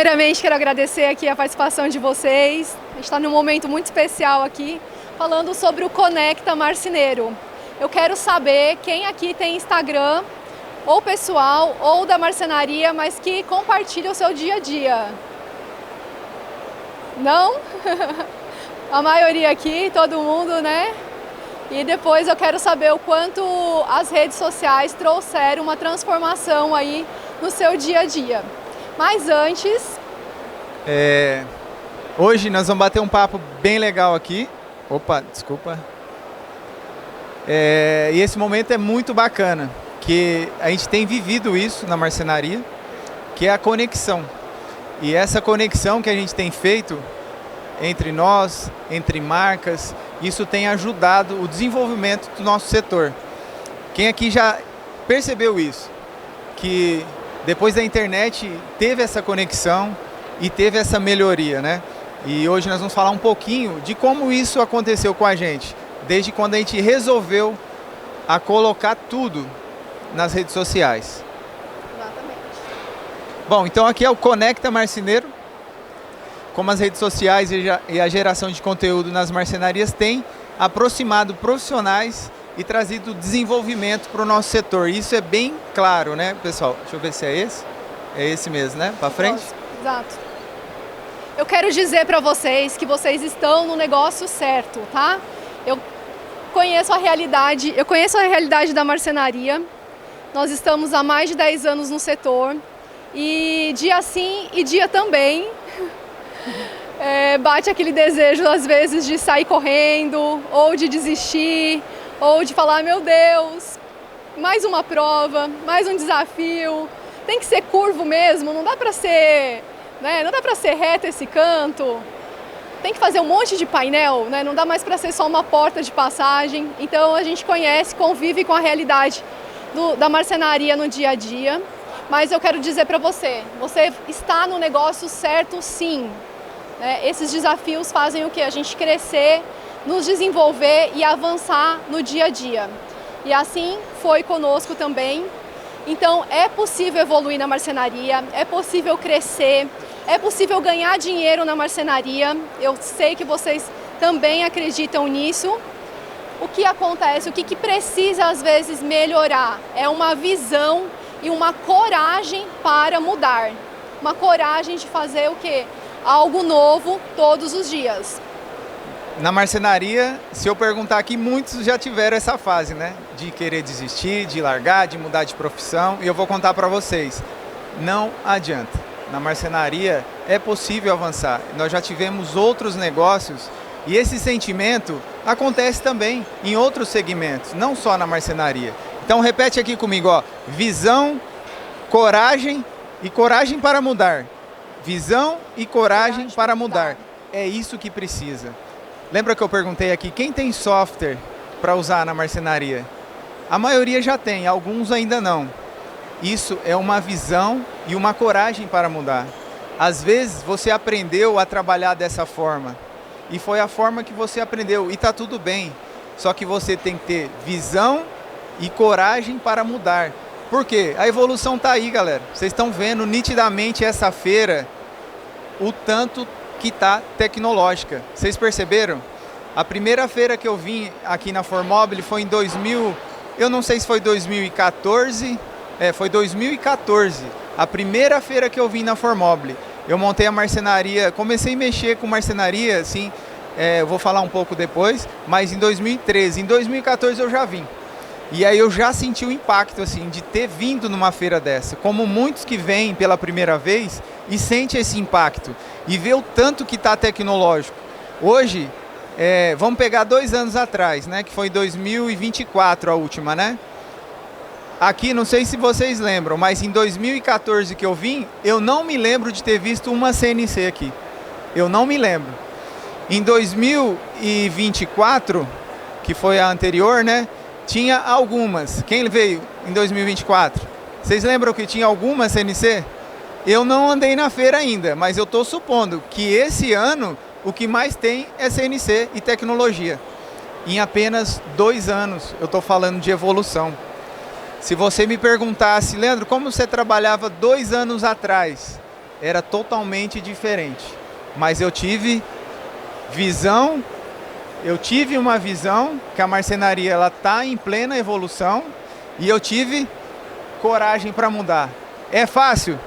Primeiramente, quero agradecer aqui a participação de vocês. A gente está num momento muito especial aqui, falando sobre o Conecta Marceneiro. Eu quero saber quem aqui tem Instagram, ou pessoal, ou da marcenaria, mas que compartilha o seu dia a dia. Não? A maioria aqui, todo mundo, né? E depois eu quero saber o quanto as redes sociais trouxeram uma transformação aí no seu dia a dia. Mas antes... Hoje nós vamos bater um papo bem legal aqui. Opa, desculpa. E esse momento é muito bacana, que a gente tem vivido isso na marcenaria, que é a conexão. E essa conexão que a gente tem feito entre nós, entre marcas, isso tem ajudado o desenvolvimento do nosso setor. Quem aqui já percebeu isso? Que depois da internet teve essa conexão e teve essa melhoria, né? E hoje nós vamos falar um pouquinho de como isso aconteceu com a gente, desde quando a gente resolveu a colocar tudo nas redes sociais. Exatamente. Bom, então aqui é o Conecta Marceneiro. Como as redes sociais e a geração de conteúdo nas marcenarias têm aproximado profissionais e trazido desenvolvimento para o nosso setor. Isso é bem claro, né, pessoal? Deixa eu ver se é esse. É esse mesmo, né? Para frente? Exato. Eu quero dizer para vocês que vocês estão no negócio certo, tá? Eu conheço a realidade da marcenaria. Nós estamos há mais de 10 anos no setor e dia sim e dia também bate aquele desejo às vezes de sair correndo ou de desistir ou de falar, meu Deus, mais uma prova, mais um desafio, tem que ser curvo mesmo, não dá para ser, né? Não dá para ser reto esse canto, tem que fazer um monte de painel, né? Não dá mais para ser só uma porta de passagem. Então a gente conhece, convive com a realidade da marcenaria no dia a dia, mas eu quero dizer para você, você está no negócio certo sim. Esses desafios fazem o que? A gente crescer, nos desenvolver e avançar no dia a dia. E assim foi conosco também. Então é possível evoluir na marcenaria, é possível crescer, é possível ganhar dinheiro na marcenaria. Eu sei que vocês também acreditam nisso. O que acontece, o que precisa às vezes melhorar é uma visão e uma coragem para mudar. Uma coragem de fazer o quê? Algo novo todos os dias. Na marcenaria, se eu perguntar aqui, muitos já tiveram essa fase, né? De querer desistir, de largar, de mudar de profissão. E eu vou contar para vocês, não adianta. Na marcenaria é possível avançar. Nós já tivemos outros negócios e esse sentimento acontece também em outros segmentos, não só na marcenaria. Então repete aqui comigo, ó, visão, coragem e coragem para mudar. Visão e coragem para mudar. É isso que precisa. Lembra que eu perguntei aqui, quem tem software para usar na marcenaria? A maioria já tem, alguns ainda não. Isso é uma visão e uma coragem para mudar. Às vezes você aprendeu a trabalhar dessa forma. E foi a forma que você aprendeu. E está tudo bem. Só que você tem que ter visão e coragem para mudar. Por quê? A evolução está aí, galera. Vocês estão vendo nitidamente essa feira, o tanto que está tecnológica. Vocês perceberam? A primeira feira que eu vim aqui na Formobile foi em 2000, eu não sei se foi 2014, foi 2014. A primeira feira que eu vim na Formobile. Eu montei a marcenaria, comecei a mexer com marcenaria, assim, eu vou falar um pouco depois, mas em 2013. Em 2014 eu já vim. E aí eu já senti o impacto, assim, de ter vindo numa feira dessa. Como muitos que vêm pela primeira vez e sente esse impacto. E vê o tanto que está tecnológico. Hoje, vamos pegar 2 anos atrás, né? Que foi 2024 a última, né? Aqui, não sei se vocês lembram, mas em 2014 que eu vim, eu não me lembro de ter visto uma CNC aqui. Eu não me lembro. Em 2024, que foi a anterior, né? Tinha algumas. Quem veio em 2024? Vocês lembram que tinha alguma CNC? Eu não andei na feira ainda, mas eu estou supondo que esse ano o que mais tem é CNC e tecnologia. Em apenas 2 anos, eu estou falando de evolução. Se você me perguntasse, Leandro, como você trabalhava 2 anos atrás? era totalmente diferente. Mas eu tive visão, eu tive uma visão que a marcenaria ela está em plena evolução e eu tive coragem para mudar. É fácil?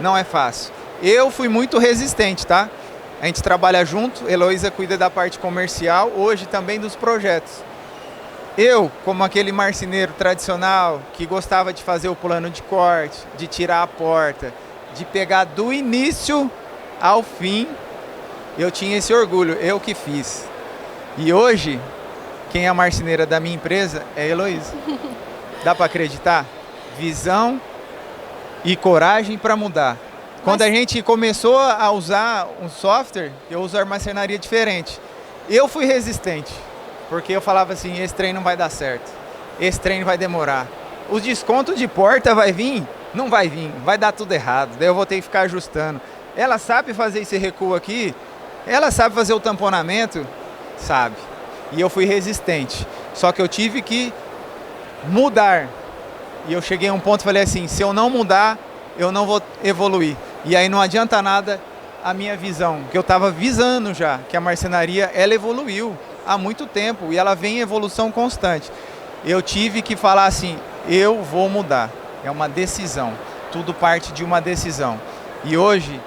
Não é fácil. Eu fui muito resistente, tá? A gente trabalha junto, Heloísa cuida da parte comercial, hoje também dos projetos. Eu, como aquele marceneiro tradicional que gostava de fazer o plano de corte, de tirar a porta, de pegar do início ao fim, eu tinha esse orgulho, eu que fiz. E hoje, quem é a marceneira da minha empresa é a Heloísa. Dá para acreditar? Visão e coragem para mudar. Quando a gente começou a usar um software, eu uso a marcenaria diferente. Eu fui resistente, porque eu falava assim, esse trem não vai dar certo, esse trem vai demorar. Os descontos de porta vai vir? Não vai vir, vai dar tudo errado, daí eu vou ter que ficar ajustando. Ela sabe fazer esse recuo aqui? Ela sabe fazer o tamponamento? Sabe. E eu fui resistente, só que eu tive que mudar. E eu cheguei a um ponto e falei assim, se eu não mudar, eu não vou evoluir. E aí não adianta nada a minha visão, que eu estava visando já, que a marcenaria, ela evoluiu há muito tempo e ela vem em evolução constante. Eu tive que falar assim, eu vou mudar. É uma decisão, tudo parte de uma decisão. E hoje,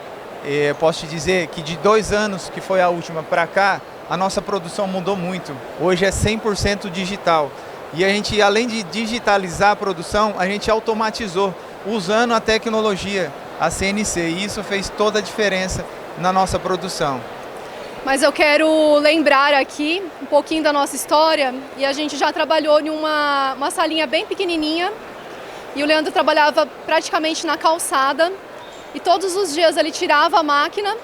eu posso te dizer que de 2 anos, que foi a última para cá, a nossa produção mudou muito. Hoje é 100% digital. E a gente, além de digitalizar a produção, a gente automatizou, usando a tecnologia, a CNC, e isso fez toda a diferença na nossa produção. Mas eu quero lembrar aqui um pouquinho da nossa história, e a gente já trabalhou em uma salinha bem pequenininha, e o Leandro trabalhava praticamente na calçada, e todos os dias ele tirava a máquina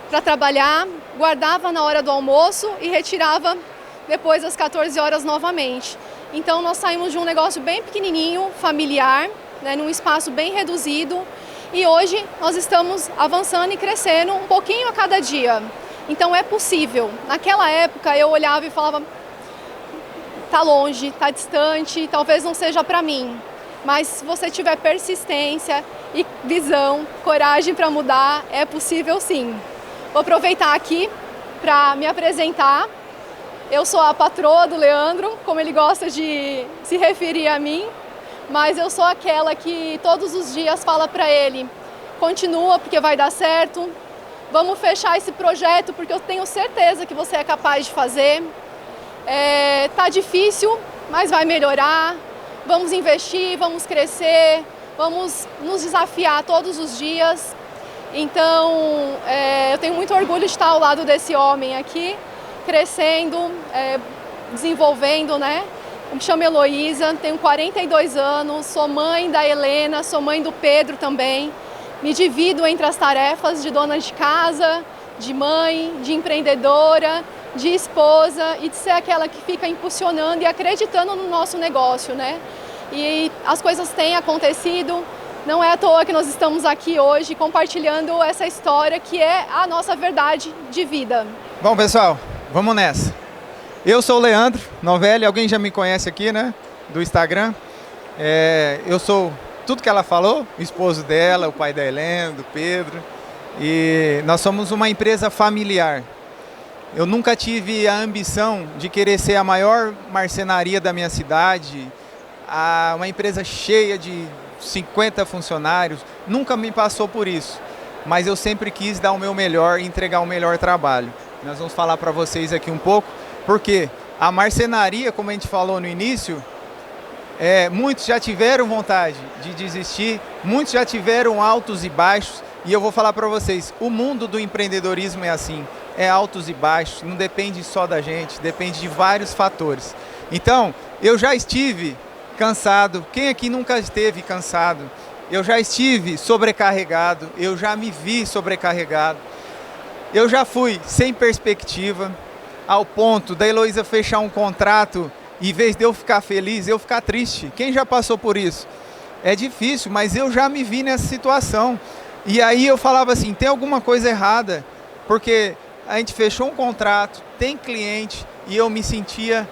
para trabalhar, guardava na hora do almoço e retirava depois das 14 horas novamente. Então nós saímos de um negócio bem pequenininho, familiar, né, num espaço bem reduzido, e hoje nós estamos avançando e crescendo um pouquinho a cada dia. Então é possível. Naquela época eu olhava e falava, tá longe, tá distante, talvez não seja para mim. Mas se você tiver persistência e visão, coragem para mudar, é possível sim. Vou aproveitar aqui para me apresentar. Eu sou a patroa do Leandro, como ele gosta de se referir a mim, mas eu sou aquela que todos os dias fala para ele, continua porque vai dar certo, vamos fechar esse projeto porque eu tenho certeza que você é capaz de fazer. Tá difícil, mas vai melhorar, vamos investir, vamos crescer, vamos nos desafiar todos os dias. Então, eu tenho muito orgulho de estar ao lado desse homem aqui, crescendo, desenvolvendo, né? Eu me chamo Heloísa, tenho 42 anos, sou mãe da Helena, sou mãe do Pedro também. Me divido entre as tarefas de dona de casa, de mãe, de empreendedora, de esposa e de ser aquela que fica impulsionando e acreditando no nosso negócio, né? E as coisas têm acontecido, não é à toa que nós estamos aqui hoje compartilhando essa história que é a nossa verdade de vida. Bom, pessoal, vamos nessa. Eu sou o Leandro Novelli, alguém já me conhece aqui, né? Do Instagram. Eu sou tudo que ela falou, o esposo dela, o pai da Helena, do Pedro. E nós somos uma empresa familiar. Eu nunca tive a ambição de querer ser a maior marcenaria da minha cidade, uma empresa cheia de 50 funcionários, nunca me passou por isso. Mas eu sempre quis dar o meu melhor e entregar o melhor trabalho. Nós vamos falar para vocês aqui um pouco, porque a marcenaria, como a gente falou no início, muitos já tiveram vontade de desistir, muitos já tiveram altos e baixos, e eu vou falar para vocês, o mundo do empreendedorismo é assim, é altos e baixos, não depende só da gente, depende de vários fatores. Então, eu já estive cansado, quem aqui nunca esteve cansado? Eu já estive sobrecarregado, eu já me vi sobrecarregado, eu já fui sem perspectiva, ao ponto da Heloísa fechar um contrato e em vez de eu ficar feliz, eu ficar triste. Quem já passou por isso? É difícil, mas eu já me vi nessa situação. E aí eu falava assim, tem alguma coisa errada, porque a gente fechou um contrato, tem cliente e eu me sentia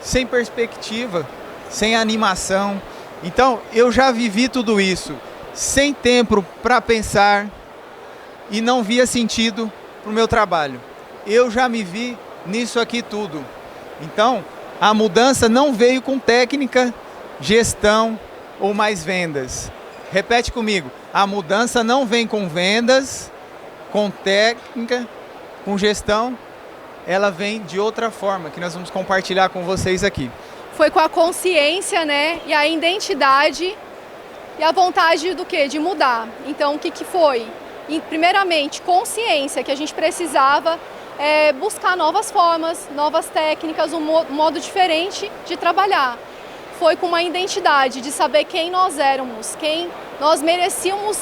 sem perspectiva, sem animação. Então eu já vivi tudo isso. sem tempo para pensar e não via sentido para o meu trabalho. Eu já me vi nisso aqui tudo. Então, a mudança não veio com técnica, gestão ou mais vendas. Repete comigo, a mudança não vem com vendas, com técnica, com gestão, ela vem de outra forma, que nós vamos compartilhar com vocês aqui. Foi com a consciência, né, e a identidade e a vontade do quê? De mudar. Então, o que foi? Primeiramente, consciência, que a gente precisava buscar novas formas, novas técnicas, um modo diferente de trabalhar. Foi com uma identidade de saber quem nós éramos, quem nós merecíamos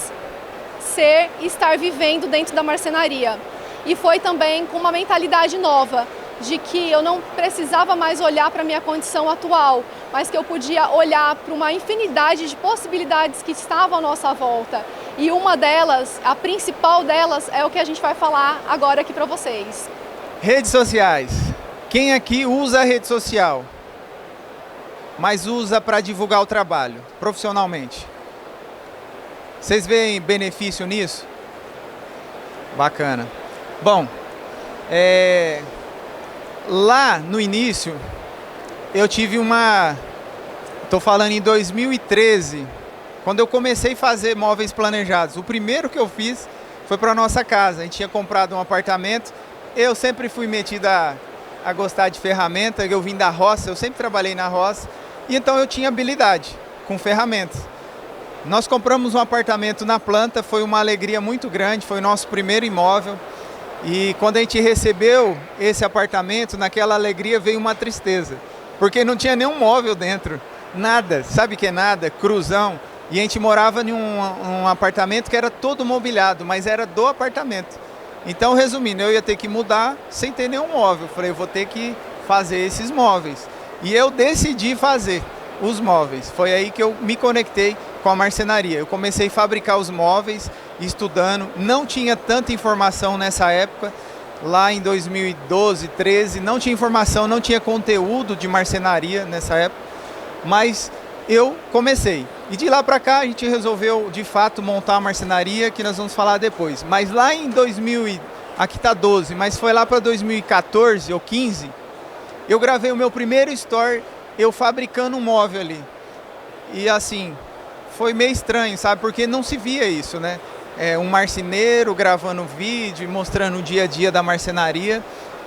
ser e estar vivendo dentro da marcenaria. E foi também com uma mentalidade nova, de que eu não precisava mais olhar para a minha condição atual, mas que eu podia olhar para uma infinidade de possibilidades que estavam à nossa volta. E uma delas, a principal delas, é o que a gente vai falar agora aqui para vocês. Redes sociais. Quem aqui usa a rede social, mas usa para divulgar o trabalho, profissionalmente? Vocês veem benefício nisso? Bacana. Bom, lá no início, eu tive estou falando em 2013, quando eu comecei a fazer móveis planejados. O primeiro que eu fiz foi para a nossa casa. A gente tinha comprado um apartamento. Eu sempre fui metido a gostar de ferramenta. Eu vim da roça, eu sempre trabalhei na roça. E então eu tinha habilidade com ferramentas. Nós compramos um apartamento na planta, foi uma alegria muito grande, foi o nosso primeiro imóvel. E quando a gente recebeu esse apartamento, naquela alegria veio uma tristeza, porque não tinha nenhum móvel dentro, nada, sabe o que é nada? Cruzão. E a gente morava em um apartamento que era todo mobiliado, mas era do apartamento. Então, resumindo, eu ia ter que mudar sem ter nenhum móvel. Eu falei, eu vou ter que fazer esses móveis. E eu decidi fazer os móveis. Foi aí que eu me conectei com a marcenaria. Eu comecei a fabricar os móveis, estudando. Não tinha tanta informação nessa época. Lá em 2012, 13, não tinha informação, não tinha conteúdo de marcenaria nessa época. Mas eu comecei. E de lá para cá a gente resolveu de fato montar a marcenaria, que nós vamos falar depois. Mas lá em 2000, aqui está 12, mas foi lá para 2014 ou 15, eu gravei o meu primeiro story, eu fabricando um móvel ali. E assim, foi meio estranho, sabe? Porque não se via isso, né? Um marceneiro gravando vídeo, mostrando o dia a dia da marcenaria.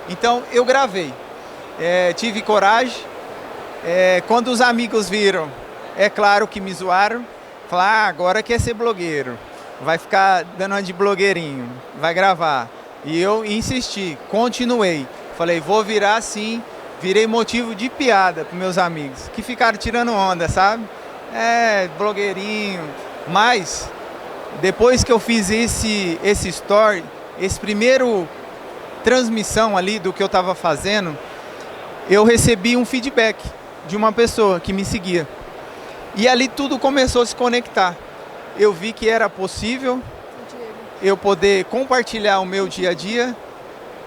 Então eu gravei, tive coragem. Quando os amigos viram, é claro que me zoaram. Falaram, agora quer ser blogueiro, vai ficar dando uma de blogueirinho, vai gravar. E eu insisti, continuei. Falei, vou virar sim. Virei motivo de piada para meus amigos, que ficaram tirando onda, sabe? Blogueirinho. Mas, depois que eu fiz esse story, esse primeiro transmissão ali do que eu estava fazendo, eu recebi um feedback de uma pessoa que me seguia. E ali tudo começou a se conectar. Eu vi que era possível eu poder compartilhar o meu dia a dia,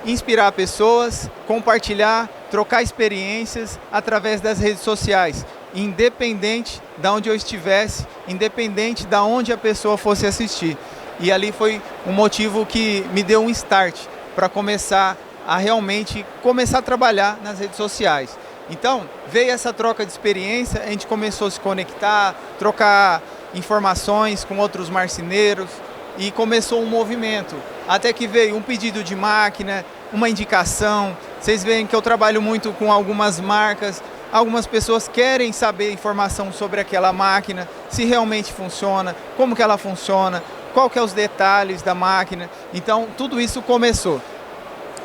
inspirar pessoas, compartilhar, trocar experiências através das redes sociais, independente de onde eu estivesse, independente de onde a pessoa fosse assistir. E ali foi um motivo que me deu um start para começar a realmente começar a trabalhar nas redes sociais. Então, veio essa troca de experiência, a gente começou a se conectar, trocar informações com outros marceneiros e começou um movimento. Até que veio um pedido de máquina, uma indicação. Vocês veem que eu trabalho muito com algumas marcas, algumas pessoas querem saber informação sobre aquela máquina, se realmente funciona, como que ela funciona, qual que é os detalhes da máquina. Então, tudo isso começou.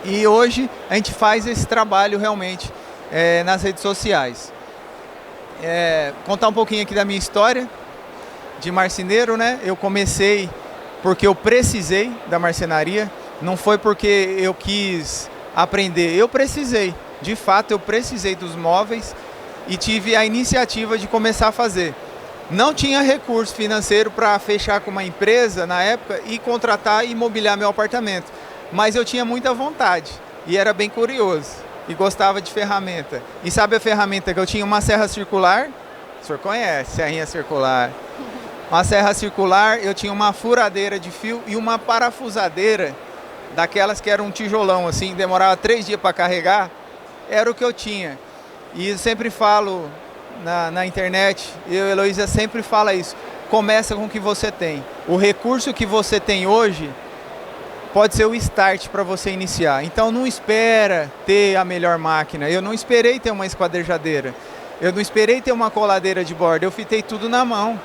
E hoje a gente faz esse trabalho realmente nas redes sociais. Contar um pouquinho aqui da minha história de marceneiro, né? Eu comecei porque eu precisei da marcenaria, não foi porque eu quis aprender, eu precisei. De fato, eu precisei dos móveis e tive a iniciativa de começar a fazer. Não tinha recurso financeiro para fechar com uma empresa na época e contratar e mobiliar meu apartamento. Mas eu tinha muita vontade e era bem curioso e gostava de ferramenta. E sabe a ferramenta que eu tinha? Uma serra circular, o senhor conhece, serrinha circular. uma serra circular, eu tinha uma furadeira de fio e uma parafusadeira, daquelas que era um tijolão assim, demorava 3 dias para carregar, era o que eu tinha. E eu sempre falo na internet, eu e a Heloísa sempre fala isso, começa com o que você tem. O recurso que você tem hoje pode ser o start para você iniciar. Então não espera ter a melhor máquina. Eu não esperei ter uma esquadrejadeira. Eu não esperei ter uma coladeira de borda. Eu fitei tudo na mão,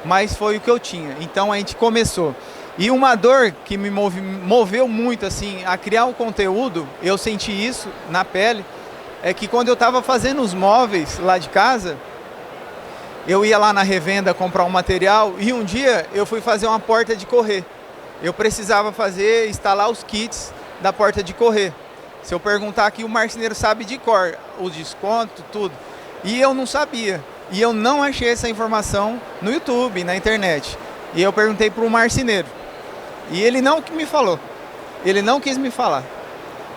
mas foi o que eu tinha. Então a gente começou. E uma dor que me moveu muito assim a criar um conteúdo, eu senti isso na pele, é que quando eu estava fazendo os móveis lá de casa, eu ia lá na revenda comprar um material e um dia eu fui fazer uma porta de correr. Eu precisava instalar os kits da porta de correr. Se eu perguntar aqui, o marceneiro sabe de cor, o desconto, tudo. E eu não sabia. E eu não achei essa informação no YouTube, na internet. E eu perguntei para o marceneiro. E ele não me falou. Ele não quis me falar.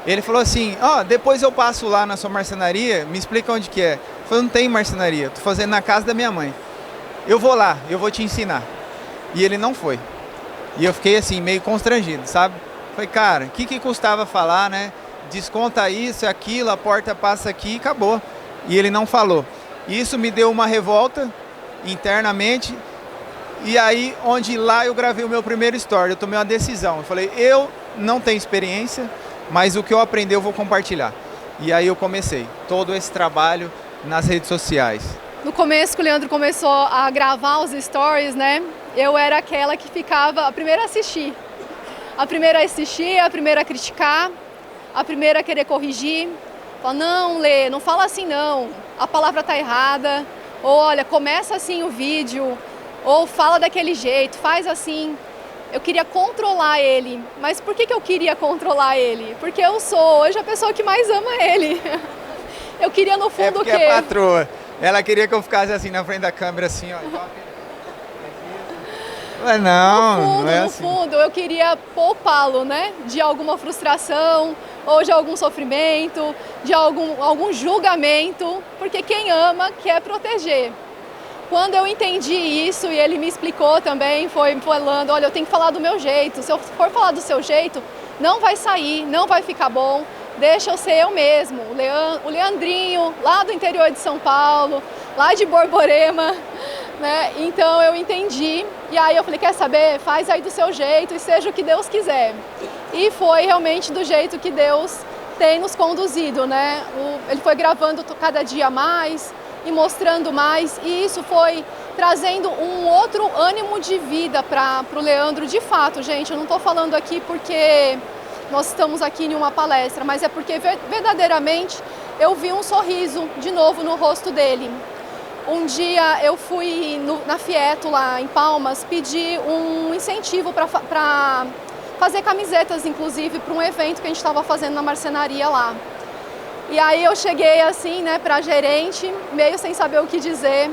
Ele falou assim, depois eu passo lá na sua marcenaria, me explica onde que é. Eu falei, não tem marcenaria, estou fazendo na casa da minha mãe. Eu vou lá, eu vou te ensinar. E ele não foi. E eu fiquei assim, meio constrangido, sabe? Falei, cara, o que custava falar, né? Desconta isso, aquilo, a porta passa aqui e acabou. E ele não falou. E isso me deu uma revolta internamente. E aí, onde lá eu gravei o meu primeiro story, eu tomei uma decisão. Eu falei, eu não tenho experiência, mas o que eu aprendi eu vou compartilhar. E aí eu comecei todo esse trabalho nas redes sociais. No começo que o Leandro começou a gravar os stories, né? Eu era aquela que ficava a primeira a assistir. A primeira a assistir, a primeira a criticar, a primeira a querer corrigir. Falar, não, Lê, não fala assim não, a palavra tá errada. Ou olha, começa assim o vídeo, ou fala daquele jeito, faz assim. Eu queria controlar ele. Mas por que eu queria controlar ele? Porque eu sou hoje a pessoa que mais ama ele. Eu queria no fundo o quê? É a patroa. Ela queria que eu ficasse assim na frente da câmera, assim, ó. Mas não, não é assim. No fundo, eu queria poupá-lo, né? De alguma frustração, ou de algum sofrimento, de algum julgamento, porque quem ama quer proteger. Quando eu entendi isso e ele me explicou também, foi falando, olha, eu tenho que falar do meu jeito. Se eu for falar do seu jeito, não vai sair, não vai ficar bom. Deixa eu ser eu mesmo, o Leandrinho, lá do interior de São Paulo, lá de Borborema, né? Então eu entendi e aí eu falei, quer saber? Faz aí do seu jeito e seja o que Deus quiser. E foi realmente do jeito que Deus tem nos conduzido, né? Ele foi gravando cada dia mais e mostrando mais e isso foi trazendo um outro ânimo de vida para o Leandro. De fato, gente, eu não estou falando aqui porque nós estamos aqui em uma palestra, mas é porque verdadeiramente eu vi um sorriso de novo no rosto dele. Um dia eu fui na Fieto, lá em Palmas, pedir um incentivo para fazer camisetas, inclusive, para um evento que a gente estava fazendo na marcenaria lá. E aí eu cheguei assim, né, para a gerente, meio sem saber o que dizer.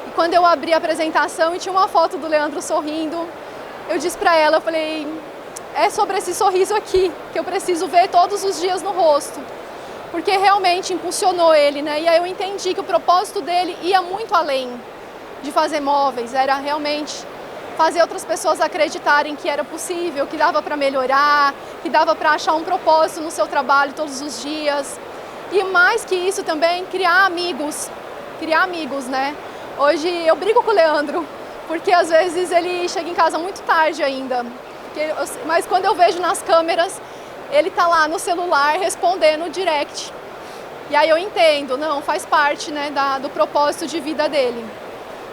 E quando eu abri a apresentação e tinha uma foto do Leandro sorrindo, eu disse para ela, eu falei, é sobre esse sorriso aqui, que eu preciso ver todos os dias no rosto. Porque realmente impulsionou ele, né? E aí eu entendi que o propósito dele ia muito além de fazer móveis, era realmente fazer outras pessoas acreditarem que era possível, que dava para melhorar, que dava para achar um propósito no seu trabalho todos os dias. E mais que isso também, criar amigos, né? Hoje eu brigo com o Leandro, porque às vezes ele chega em casa muito tarde ainda. Mas quando eu vejo nas câmeras, ele tá lá no celular respondendo o direct. E aí eu entendo, não, faz parte, né, do propósito de vida dele.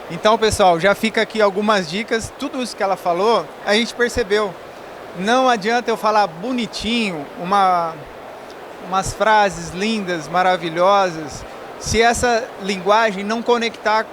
Então, pessoal, já fica aqui algumas dicas. Tudo isso que ela falou, a gente percebeu. Não adianta eu falar bonitinho, umas frases lindas, maravilhosas, se essa linguagem não conectar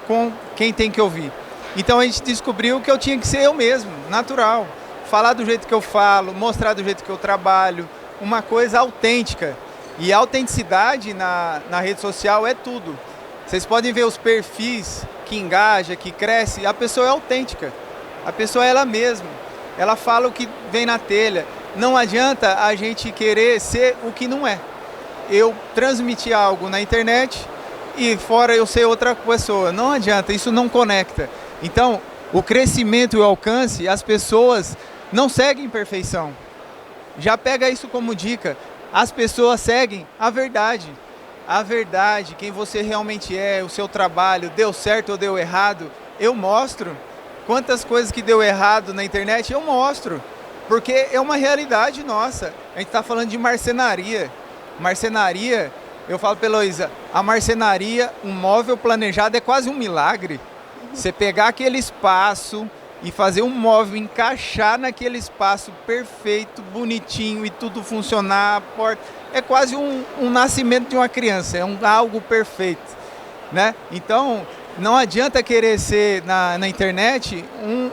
com quem tem que ouvir. Então a gente descobriu que eu tinha que ser eu mesmo, natural. Falar do jeito que eu falo, mostrar do jeito que eu trabalho, uma coisa autêntica. E a autenticidade na rede social é tudo. Vocês podem ver os perfis que engaja, que cresce, a pessoa é autêntica. A pessoa é ela mesma. Ela fala o que vem na telha. Não adianta a gente querer ser o que não é. Eu transmitir algo na internet e fora eu ser outra pessoa. Não adianta, isso não conecta. Então, o crescimento e o alcance, as pessoas não seguem perfeição. Já pega isso como dica. As pessoas seguem a verdade. A verdade, quem você realmente é, o seu trabalho, deu certo ou deu errado, eu mostro. Quantas coisas que deu errado na internet, eu mostro. Porque é uma realidade nossa. A gente está falando de marcenaria. Marcenaria, eu falo para a Heloísa, a marcenaria, um móvel planejado é quase um milagre. Você pegar aquele espaço e fazer um móvel, encaixar naquele espaço perfeito, bonitinho e tudo funcionar, a porta, é quase um nascimento de uma criança, é algo perfeito, né? Então, não adianta querer ser na internet um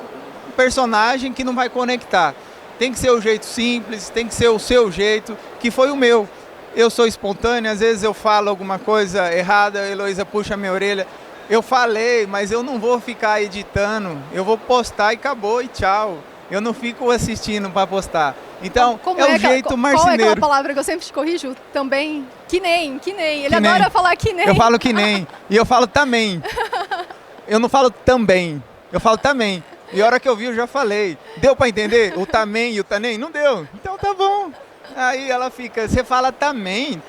personagem que não vai conectar. Tem que ser o jeito simples, tem que ser o seu jeito, que foi o meu. Eu sou espontâneo, às vezes eu falo alguma coisa errada, a Heloísa puxa a minha orelha. Eu falei, mas eu não vou ficar editando, eu vou postar e acabou e tchau. Eu não fico assistindo para postar. Então, é o jeito marceneiro. Qual é aquela palavra que eu sempre te corrijo? Também, que nem. Ele adora falar que nem. Eu falo que nem, e eu falo também. Eu não falo também, eu falo também. E a hora que eu vi, eu já falei. Deu para entender? O também e o tanem? Não deu. Então tá bom. Aí ela fica, você fala também.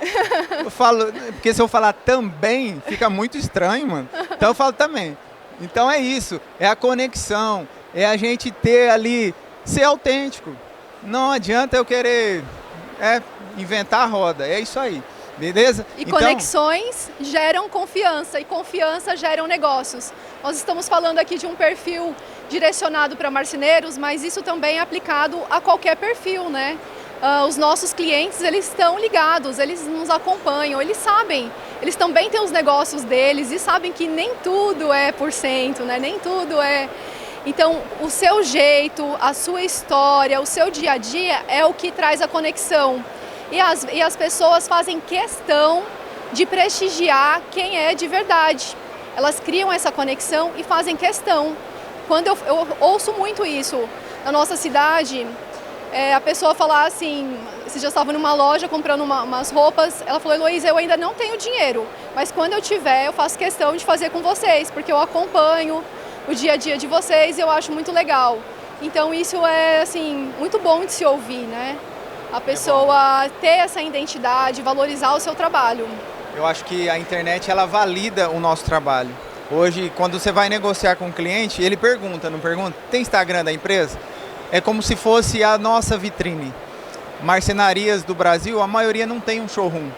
Eu falo, porque se eu falar também, fica muito estranho, mano. Então eu falo também. Então é isso, é a conexão, é a gente ter ali, ser autêntico. Não adianta eu querer inventar a roda, é isso aí. Beleza? E então, conexões geram confiança e confiança geram negócios. Nós estamos falando aqui de um perfil direcionado para marceneiros, mas isso também é aplicado a qualquer perfil, né? Os nossos clientes, eles estão ligados, eles nos acompanham, eles sabem, eles também têm os negócios deles e sabem que nem tudo é por cento, né? Nem tudo é... Então, o seu jeito, a sua história, o seu dia a dia é o que traz a conexão. E as pessoas fazem questão de prestigiar quem é de verdade. Elas criam essa conexão e fazem questão. Quando eu ouço muito isso na nossa cidade, a pessoa falar assim, você já estava numa loja comprando umas roupas, ela falou, Heloísa, eu ainda não tenho dinheiro, mas quando eu tiver, eu faço questão de fazer com vocês, porque eu acompanho o dia a dia de vocês e eu acho muito legal. Então isso é assim, muito bom de se ouvir, né? A pessoa ter essa identidade, valorizar o seu trabalho. Eu acho que a internet, ela valida o nosso trabalho. Hoje, quando você vai negociar com o cliente, ele pergunta, não pergunta? Tem Instagram da empresa? É como se fosse a nossa vitrine. Marcenarias do Brasil, a maioria não tem um showroom,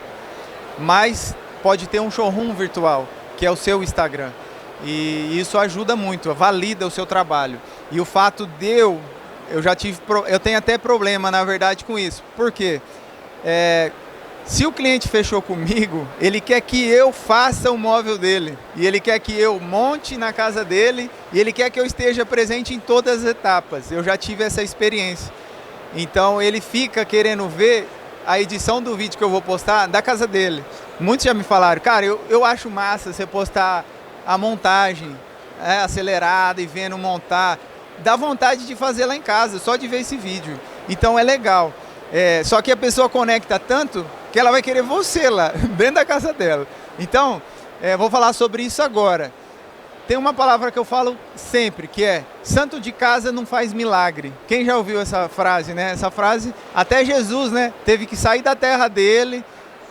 mas pode ter um showroom virtual, que é o seu Instagram. E isso ajuda muito, valida o seu trabalho. E o fato de eu tenho até problema, na verdade, com isso. Por quê? Se o cliente fechou comigo, ele quer que eu faça o móvel dele. E ele quer que eu monte na casa dele. E ele quer que eu esteja presente em todas as etapas. Eu já tive essa experiência. Então ele fica querendo ver a edição do vídeo que eu vou postar da casa dele. Muitos já me falaram, cara, eu acho massa você postar a montagem acelerada e vendo montar. Dá vontade de fazer lá em casa, só de ver esse vídeo. Então é legal. Só que a pessoa conecta tanto que ela vai querer você lá, dentro da casa dela. Então, vou falar sobre isso agora. Tem uma palavra que eu falo sempre, que é santo de casa não faz milagre. Quem já ouviu essa frase, né? Essa frase, até Jesus, né? Teve que sair da terra dele,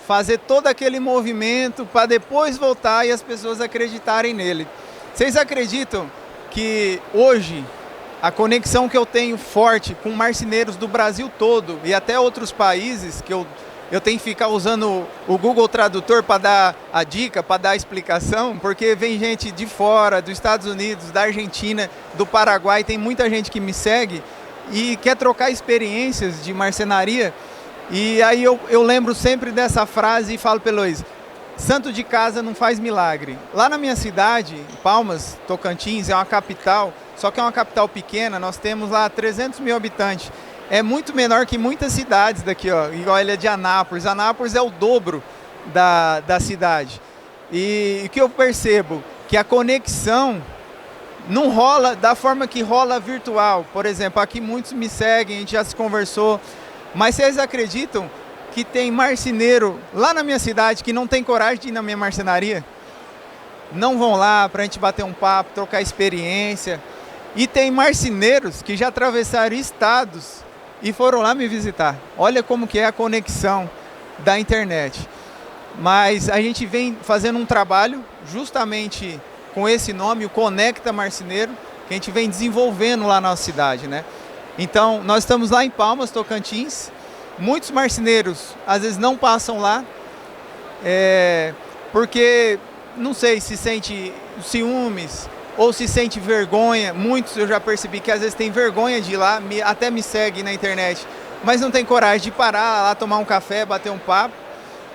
fazer todo aquele movimento para depois voltar e as pessoas acreditarem nele. Vocês acreditam que hoje a conexão que eu tenho forte com marceneiros do Brasil todo e até outros países, que eu tenho que ficar usando o Google Tradutor para dar a dica, para dar a explicação, porque vem gente de fora, dos Estados Unidos, da Argentina, do Paraguai, tem muita gente que me segue e quer trocar experiências de marcenaria. E aí eu lembro sempre dessa frase e falo para Heloísa, santo de casa não faz milagre. Lá na minha cidade, Palmas, Tocantins, é uma capital, só que é uma capital pequena, nós temos lá 300 mil habitantes. É muito menor que muitas cidades daqui, ó, igual a ilha de Anápolis. Anápolis é o dobro da cidade. E o que eu percebo? Que a conexão não rola da forma que rola virtual. Por exemplo, aqui muitos me seguem, a gente já se conversou. Mas vocês acreditam que tem marceneiro lá na minha cidade que não tem coragem de ir na minha marcenaria? Não vão lá para a gente bater um papo, trocar experiência. E tem marceneiros que já atravessaram estados e foram lá me visitar. Olha como que é a conexão da internet. Mas a gente vem fazendo um trabalho justamente com esse nome, o Conecta Marceneiro, que a gente vem desenvolvendo lá na nossa cidade, né? Então, nós estamos lá em Palmas, Tocantins. Muitos marceneiros, às vezes, não passam lá, porque, não sei, se sente ciúmes ou se sente vergonha. Muitos eu já percebi que, às vezes, tem vergonha de ir lá, até me segue na internet, mas não tem coragem de parar lá, tomar um café, bater um papo.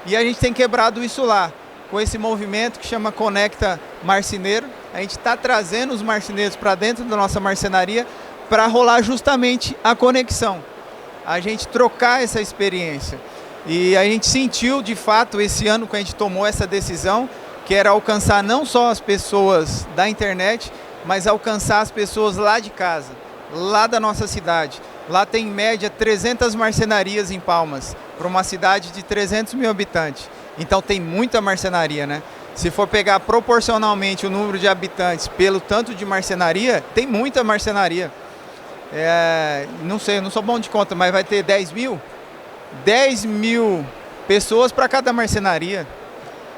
E a gente tem quebrado isso lá, com esse movimento que chama Conecta Marceneiro. A gente está trazendo os marceneiros para dentro da nossa marcenaria para rolar justamente a conexão, a gente trocar essa experiência. E a gente sentiu, de fato, esse ano, que a gente tomou essa decisão, que era alcançar não só as pessoas da internet, mas alcançar as pessoas lá de casa, lá da nossa cidade. Lá tem, em média, 300 marcenarias em Palmas, para uma cidade de 300 mil habitantes. Então tem muita marcenaria, né? Se for pegar proporcionalmente o número de habitantes pelo tanto de marcenaria, tem muita marcenaria. Não sei, eu não sou bom de conta, mas vai ter 10 mil? 10 mil pessoas para cada marcenaria.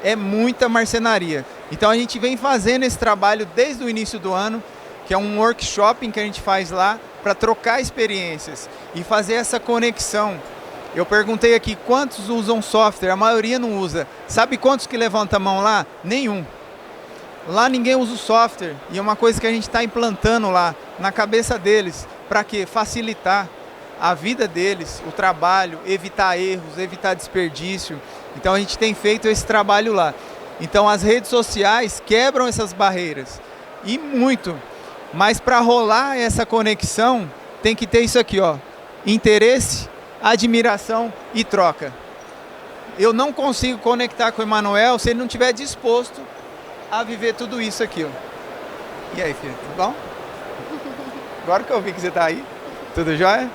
É muita marcenaria. Então a gente vem fazendo esse trabalho desde o início do ano, que é um workshop que a gente faz lá para trocar experiências e fazer essa conexão. Eu perguntei aqui quantos usam software, a maioria não usa. Sabe quantos que levantam a mão lá? Nenhum. Lá ninguém usa o software e é uma coisa que a gente está implantando lá na cabeça deles. Para quê? Facilitar a vida deles, o trabalho, evitar erros, evitar desperdício. Então a gente tem feito esse trabalho lá. Então as redes sociais quebram essas barreiras, e muito. Mas para rolar essa conexão, tem que ter isso aqui, ó: interesse, admiração e troca. Eu não consigo conectar com o Emanuel se ele não estiver disposto a viver tudo isso aqui, ó. E aí, filho, tudo bom? Agora que eu vi que você está aí, tudo jóia?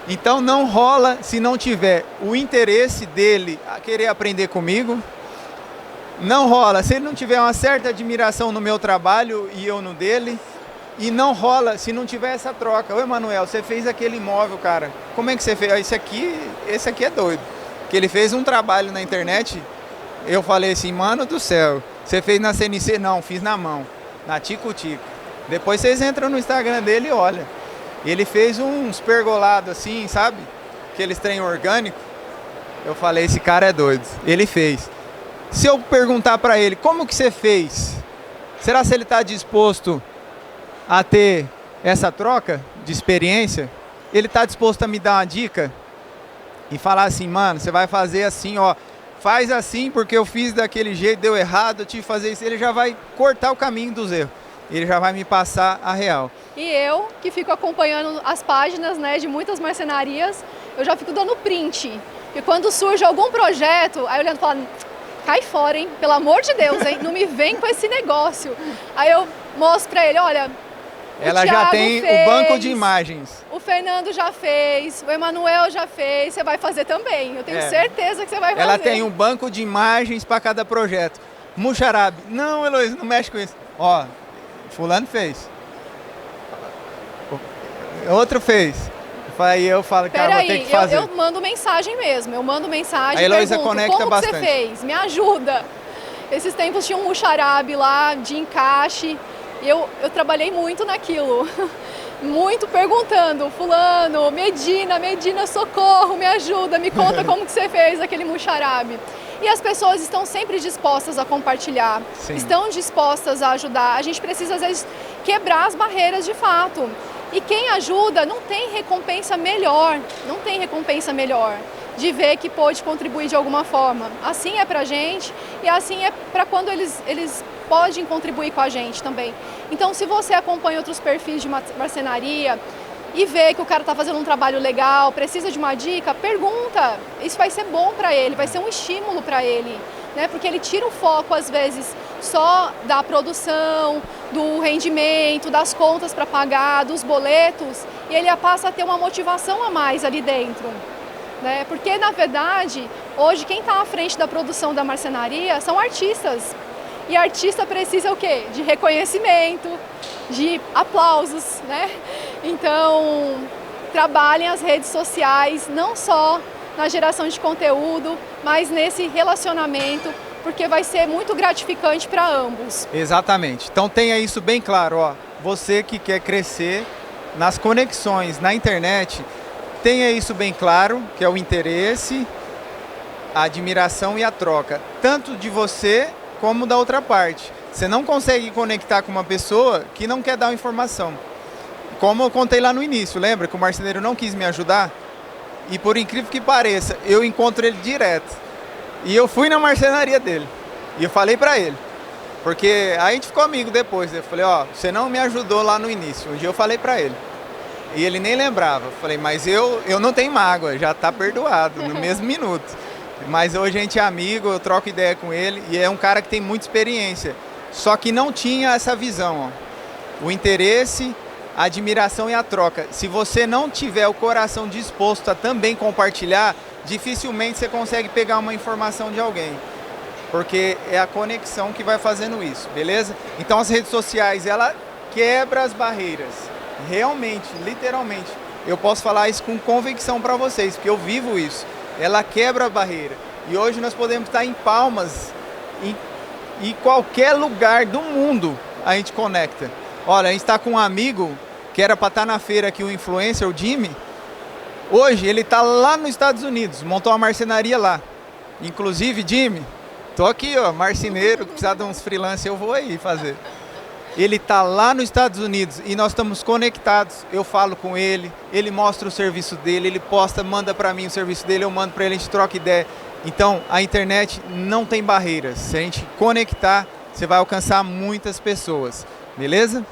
Então não rola se não tiver o interesse dele a querer aprender comigo. Não rola se ele não tiver uma certa admiração no meu trabalho e eu no dele. E não rola se não tiver essa troca. Ô Emanuel, você fez aquele imóvel, cara. Como é que você fez? Esse aqui é doido. Que ele fez um trabalho na internet. Eu falei assim, mano do céu, você fez na CNC? Não, fiz na mão, na Tico-Tico. Depois vocês entram no Instagram dele e olha. Ele fez uns pergolados assim, sabe? Aqueles trem orgânico. Eu falei, esse cara é doido. Ele fez. Se eu perguntar para ele, como que você fez? Será que ele está disposto a ter essa troca de experiência? Ele está disposto a me dar uma dica? E falar assim, mano, você vai fazer assim, ó. Faz assim porque eu fiz daquele jeito, deu errado, eu tive que fazer isso. Ele já vai cortar o caminho dos erros. Ele já vai me passar a real. E eu, que fico acompanhando as páginas, né, de muitas marcenarias, eu já fico dando print. E quando surge algum projeto, aí olhando e falando, cai fora, hein? Pelo amor de Deus, hein? Não me vem com esse negócio. Aí eu mostro pra ele, olha, ela já tem o banco de imagens. O Fernando já fez, o Emanuel já fez, você vai fazer também. Eu tenho certeza que você vai fazer. Ela tem um banco de imagens para cada projeto. Muxarabe, não, Heloísa, não mexe com isso. Ó, fulano fez. Outro fez. Aí eu falo, cara, vou ter que fazer. Eu mando mensagem mesmo, eu mando mensagem e pergunto, conecta como bastante. Que você fez? Me ajuda. Esses tempos tinha um muxarabe lá de encaixe e eu trabalhei muito naquilo. Muito perguntando, fulano, Medina, socorro, me ajuda, me conta como que você fez aquele muxarabe. E as pessoas estão sempre dispostas a compartilhar, Sim. Estão dispostas a ajudar. A gente precisa, às vezes, quebrar as barreiras de fato. E quem ajuda não tem recompensa melhor, de ver que pôde contribuir de alguma forma. Assim é pra gente e assim é para quando eles podem contribuir com a gente também. Então, se você acompanha outros perfis de marcenaria e vê que o cara está fazendo um trabalho legal, precisa de uma dica, pergunta. Isso vai ser bom para ele, vai ser um estímulo para ele, né? Porque ele tira o foco, às vezes, só da produção, do rendimento, das contas para pagar, dos boletos, e ele passa a ter uma motivação a mais ali dentro, né? Porque, na verdade, hoje quem está à frente da produção da marcenaria são artistas. E artista precisa o quê? De reconhecimento, de aplausos, né? Então, trabalhem as redes sociais, não só na geração de conteúdo, mas nesse relacionamento, porque vai ser muito gratificante para ambos. Exatamente. Então tenha isso bem claro, ó. Você que quer crescer nas conexões na internet, tenha isso bem claro, que é o interesse, a admiração e a troca, tanto de você como da outra parte. Você não consegue conectar com uma pessoa que não quer dar uma informação. Como eu contei lá no início, lembra que o marceneiro não quis me ajudar? E por incrível que pareça, eu encontro ele direto. E eu fui na marcenaria dele. E eu falei pra ele. Porque aí a gente ficou amigo depois. Eu falei, ó, você não me ajudou lá no início. Um dia eu falei pra ele. E ele nem lembrava. Eu falei, mas eu não tenho mágoa, já tá perdoado no mesmo minuto. Mas hoje a gente é amigo, eu troco ideia com ele. E é um cara que tem muita experiência. Só que não tinha essa visão, ó. O interesse, a admiração e a troca. Se você não tiver o coração disposto a também compartilhar, dificilmente você consegue pegar uma informação de alguém. Porque é a conexão que vai fazendo isso, beleza? Então as redes sociais, ela quebra as barreiras. Realmente, literalmente. Eu posso falar isso com convicção para vocês, porque eu vivo isso. Ela quebra a barreira. E hoje nós podemos estar em Palmas, em qualquer lugar do mundo a gente conecta. Olha, a gente está com um amigo que era para estar na feira aqui, o influencer, o Jimmy. Hoje ele está lá nos Estados Unidos, montou uma marcenaria lá. Inclusive, Jimmy, tô aqui, ó, marceneiro, precisar de uns freelancers, eu vou aí fazer. Ele está lá nos Estados Unidos e nós estamos conectados. Eu falo com ele, ele mostra o serviço dele, ele posta, manda para mim o serviço dele, eu mando para ele, a gente troca ideia. Então, a internet não tem barreiras. Se a gente conectar, você vai alcançar muitas pessoas, beleza?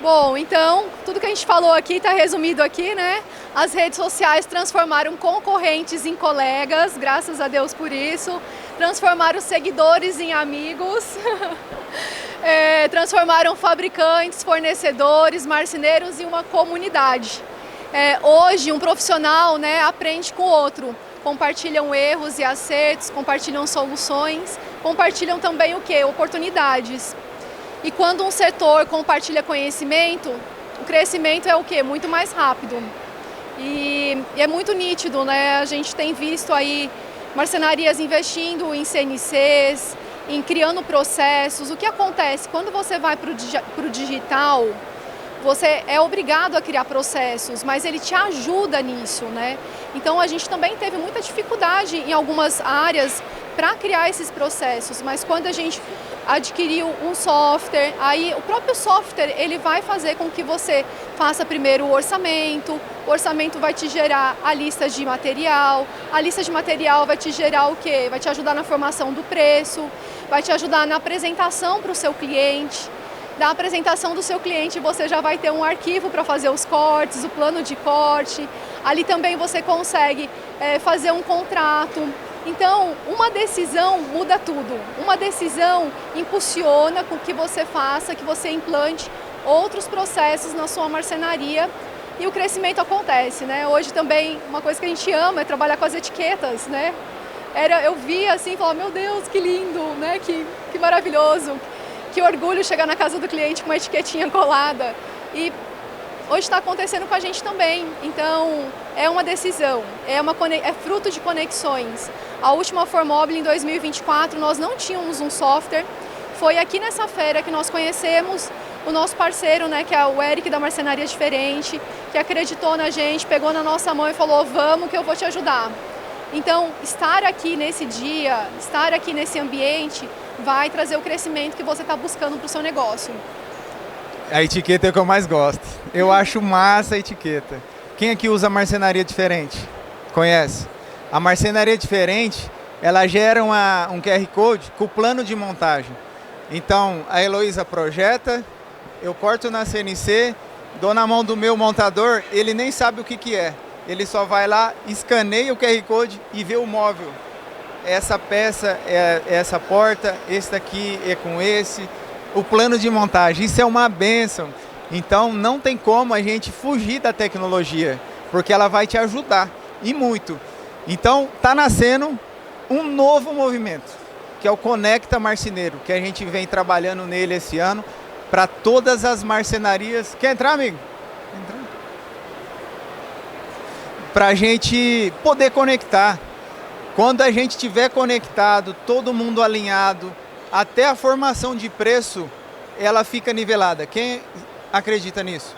Bom, então, tudo que a gente falou aqui está resumido aqui, né? As redes sociais transformaram concorrentes em colegas, graças a Deus por isso. Transformaram seguidores em amigos. Transformaram fabricantes, fornecedores, marceneiros em uma comunidade. Hoje, um profissional, né, aprende com o outro. Compartilham erros e acertos, compartilham soluções, compartilham também o quê? Oportunidades. E quando um setor compartilha conhecimento, o crescimento é o quê? Muito mais rápido. E é muito nítido, né? A gente tem visto aí marcenarias investindo em CNCs, em criando processos. O que acontece? Quando você vai para o digital, você é obrigado a criar processos, mas ele te ajuda nisso, né? Então a gente também teve muita dificuldade em algumas áreas para criar esses processos, mas quando a gente adquiriu um software, aí o próprio software ele vai fazer com que você faça primeiro o orçamento vai te gerar a lista de material, a lista de material vai te gerar o quê? Vai te ajudar na formação do preço, vai te ajudar na apresentação para o seu cliente. Da apresentação do seu cliente você já vai ter um arquivo para fazer os cortes, o plano de corte, ali também você consegue fazer um contrato. Então, uma decisão muda tudo. Uma decisão impulsiona com que você faça, que você implante outros processos na sua marcenaria e o crescimento acontece, né? Hoje também, uma coisa que a gente ama é trabalhar com as etiquetas, né? Eu via assim e falava, meu Deus, que lindo, né? Que maravilhoso, que orgulho chegar na casa do cliente com uma etiquetinha colada. E hoje está acontecendo com a gente também. Então, é uma decisão, é fruto de conexões. A última Formobile em 2024, nós não tínhamos um software. Foi aqui nessa feira que nós conhecemos o nosso parceiro, né, que é o Eric da Marcenaria Diferente, que acreditou na gente, pegou na nossa mão e falou, vamos que eu vou te ajudar. Então, estar aqui nesse dia, estar aqui nesse ambiente, vai trazer o crescimento que você está buscando para o seu negócio. A etiqueta é o que eu mais gosto. Eu acho massa a etiqueta. Quem aqui usa marcenaria diferente? Conhece? A marcenaria diferente, ela gera um QR Code com o plano de montagem. Então, a Heloísa projeta, eu corto na CNC, dou na mão do meu montador, ele nem sabe o que é. Ele só vai lá, escaneia o QR Code e vê o móvel. Essa peça é essa porta, esse daqui é com esse. O plano de montagem, isso é uma bênção. Então não tem como a gente fugir da tecnologia, porque ela vai te ajudar, e muito. Então está nascendo um novo movimento. que é o Conecta Marceneiro, que a gente vem trabalhando nele esse ano para todas as marcenarias. Quer entrar, amigo? Para a gente poder conectar. Quando a gente estiver conectado, todo mundo alinhado, até a formação de preço, ela fica nivelada. Quem acredita nisso?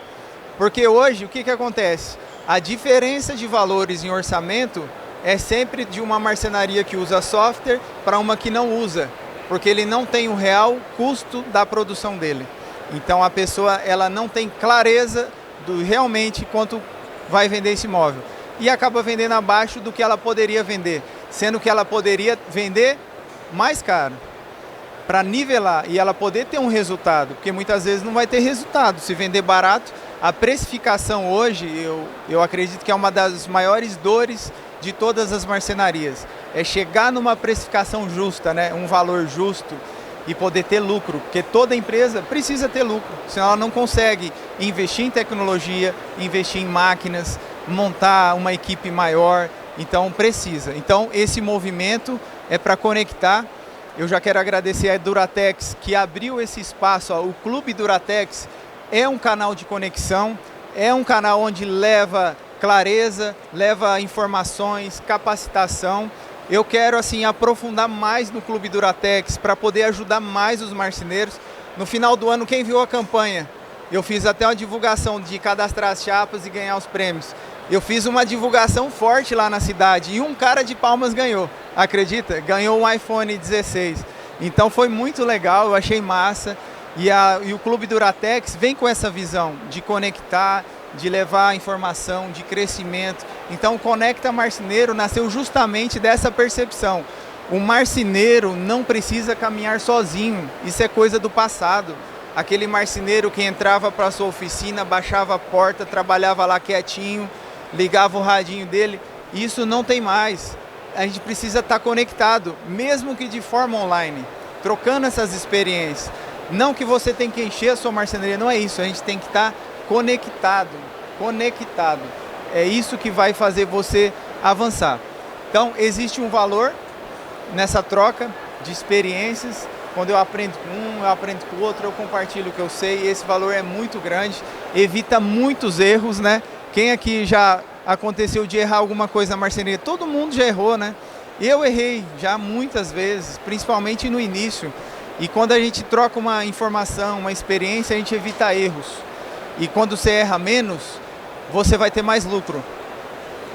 Porque hoje, o que acontece? A diferença de valores em orçamento é sempre de uma marcenaria que usa software para uma que não usa, porque ele não tem o real custo da produção dele. Então a pessoa ela não tem clareza do realmente quanto vai vender esse imóvel e acaba vendendo abaixo do que ela poderia vender, sendo que ela poderia vender mais caro para nivelar e ela poder ter um resultado, porque muitas vezes não vai ter resultado. Se vender barato, a precificação hoje, eu acredito que é uma das maiores dores de todas as marcenarias, é chegar numa precificação justa, né? Um valor justo e poder ter lucro, porque toda empresa precisa ter lucro, senão ela não consegue investir em tecnologia, investir em máquinas, montar uma equipe maior, então precisa. Então esse movimento é para conectar. Eu já quero agradecer a Duratex que abriu esse espaço, o Clube Duratex é um canal de conexão, é um canal onde leva clareza, leva informações, capacitação. Eu quero assim aprofundar mais no Clube Duratex para poder ajudar mais os marceneiros. No final do ano, quem viu a campanha? Eu fiz até uma divulgação de cadastrar as chapas e ganhar os prêmios. Eu fiz uma divulgação forte lá na cidade e um cara de Palmas ganhou, acredita? Ganhou um iPhone 16. Então foi muito legal, eu achei massa. E o Clube Duratex vem com essa visão de conectar, de levar informação, de crescimento. Então o Conecta Marceneiro nasceu justamente dessa percepção. O marceneiro não precisa caminhar sozinho, isso é coisa do passado. Aquele marceneiro que entrava para a sua oficina, baixava a porta, trabalhava lá quietinho, ligava o radinho dele, isso não tem mais. A gente precisa estar conectado, mesmo que de forma online, trocando essas experiências. Não que você tem que encher a sua marcenaria, não é isso, a gente tem que estar conectado. É isso que vai fazer você avançar. Então, existe um valor nessa troca de experiências. Quando eu aprendo com um, eu aprendo com o outro, eu compartilho o que eu sei. Esse valor é muito grande, evita muitos erros, né? Quem aqui já aconteceu de errar alguma coisa na marcenaria? Todo mundo já errou, né? Eu errei já muitas vezes, principalmente no início. E quando a gente troca uma informação, uma experiência, a gente evita erros. E quando você erra menos, você vai ter mais lucro.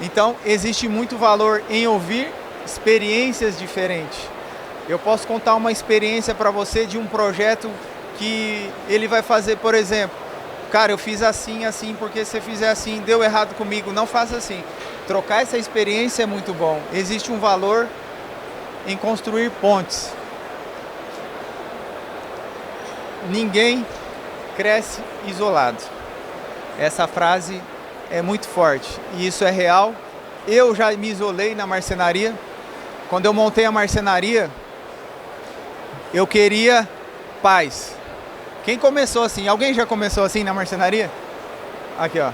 Então, existe muito valor em ouvir experiências diferentes. Eu posso contar uma experiência para você de um projeto que ele vai fazer, por exemplo, cara, eu fiz assim, porque se você fizer assim, deu errado comigo, não faça assim. Trocar essa experiência é muito bom. Existe um valor em construir pontes. Ninguém cresce isolado. Essa frase é muito forte e isso é real. Eu já me isolei na marcenaria. Quando eu montei a marcenaria, eu queria paz. Quem começou assim? Alguém já começou assim na marcenaria? Aqui, ó.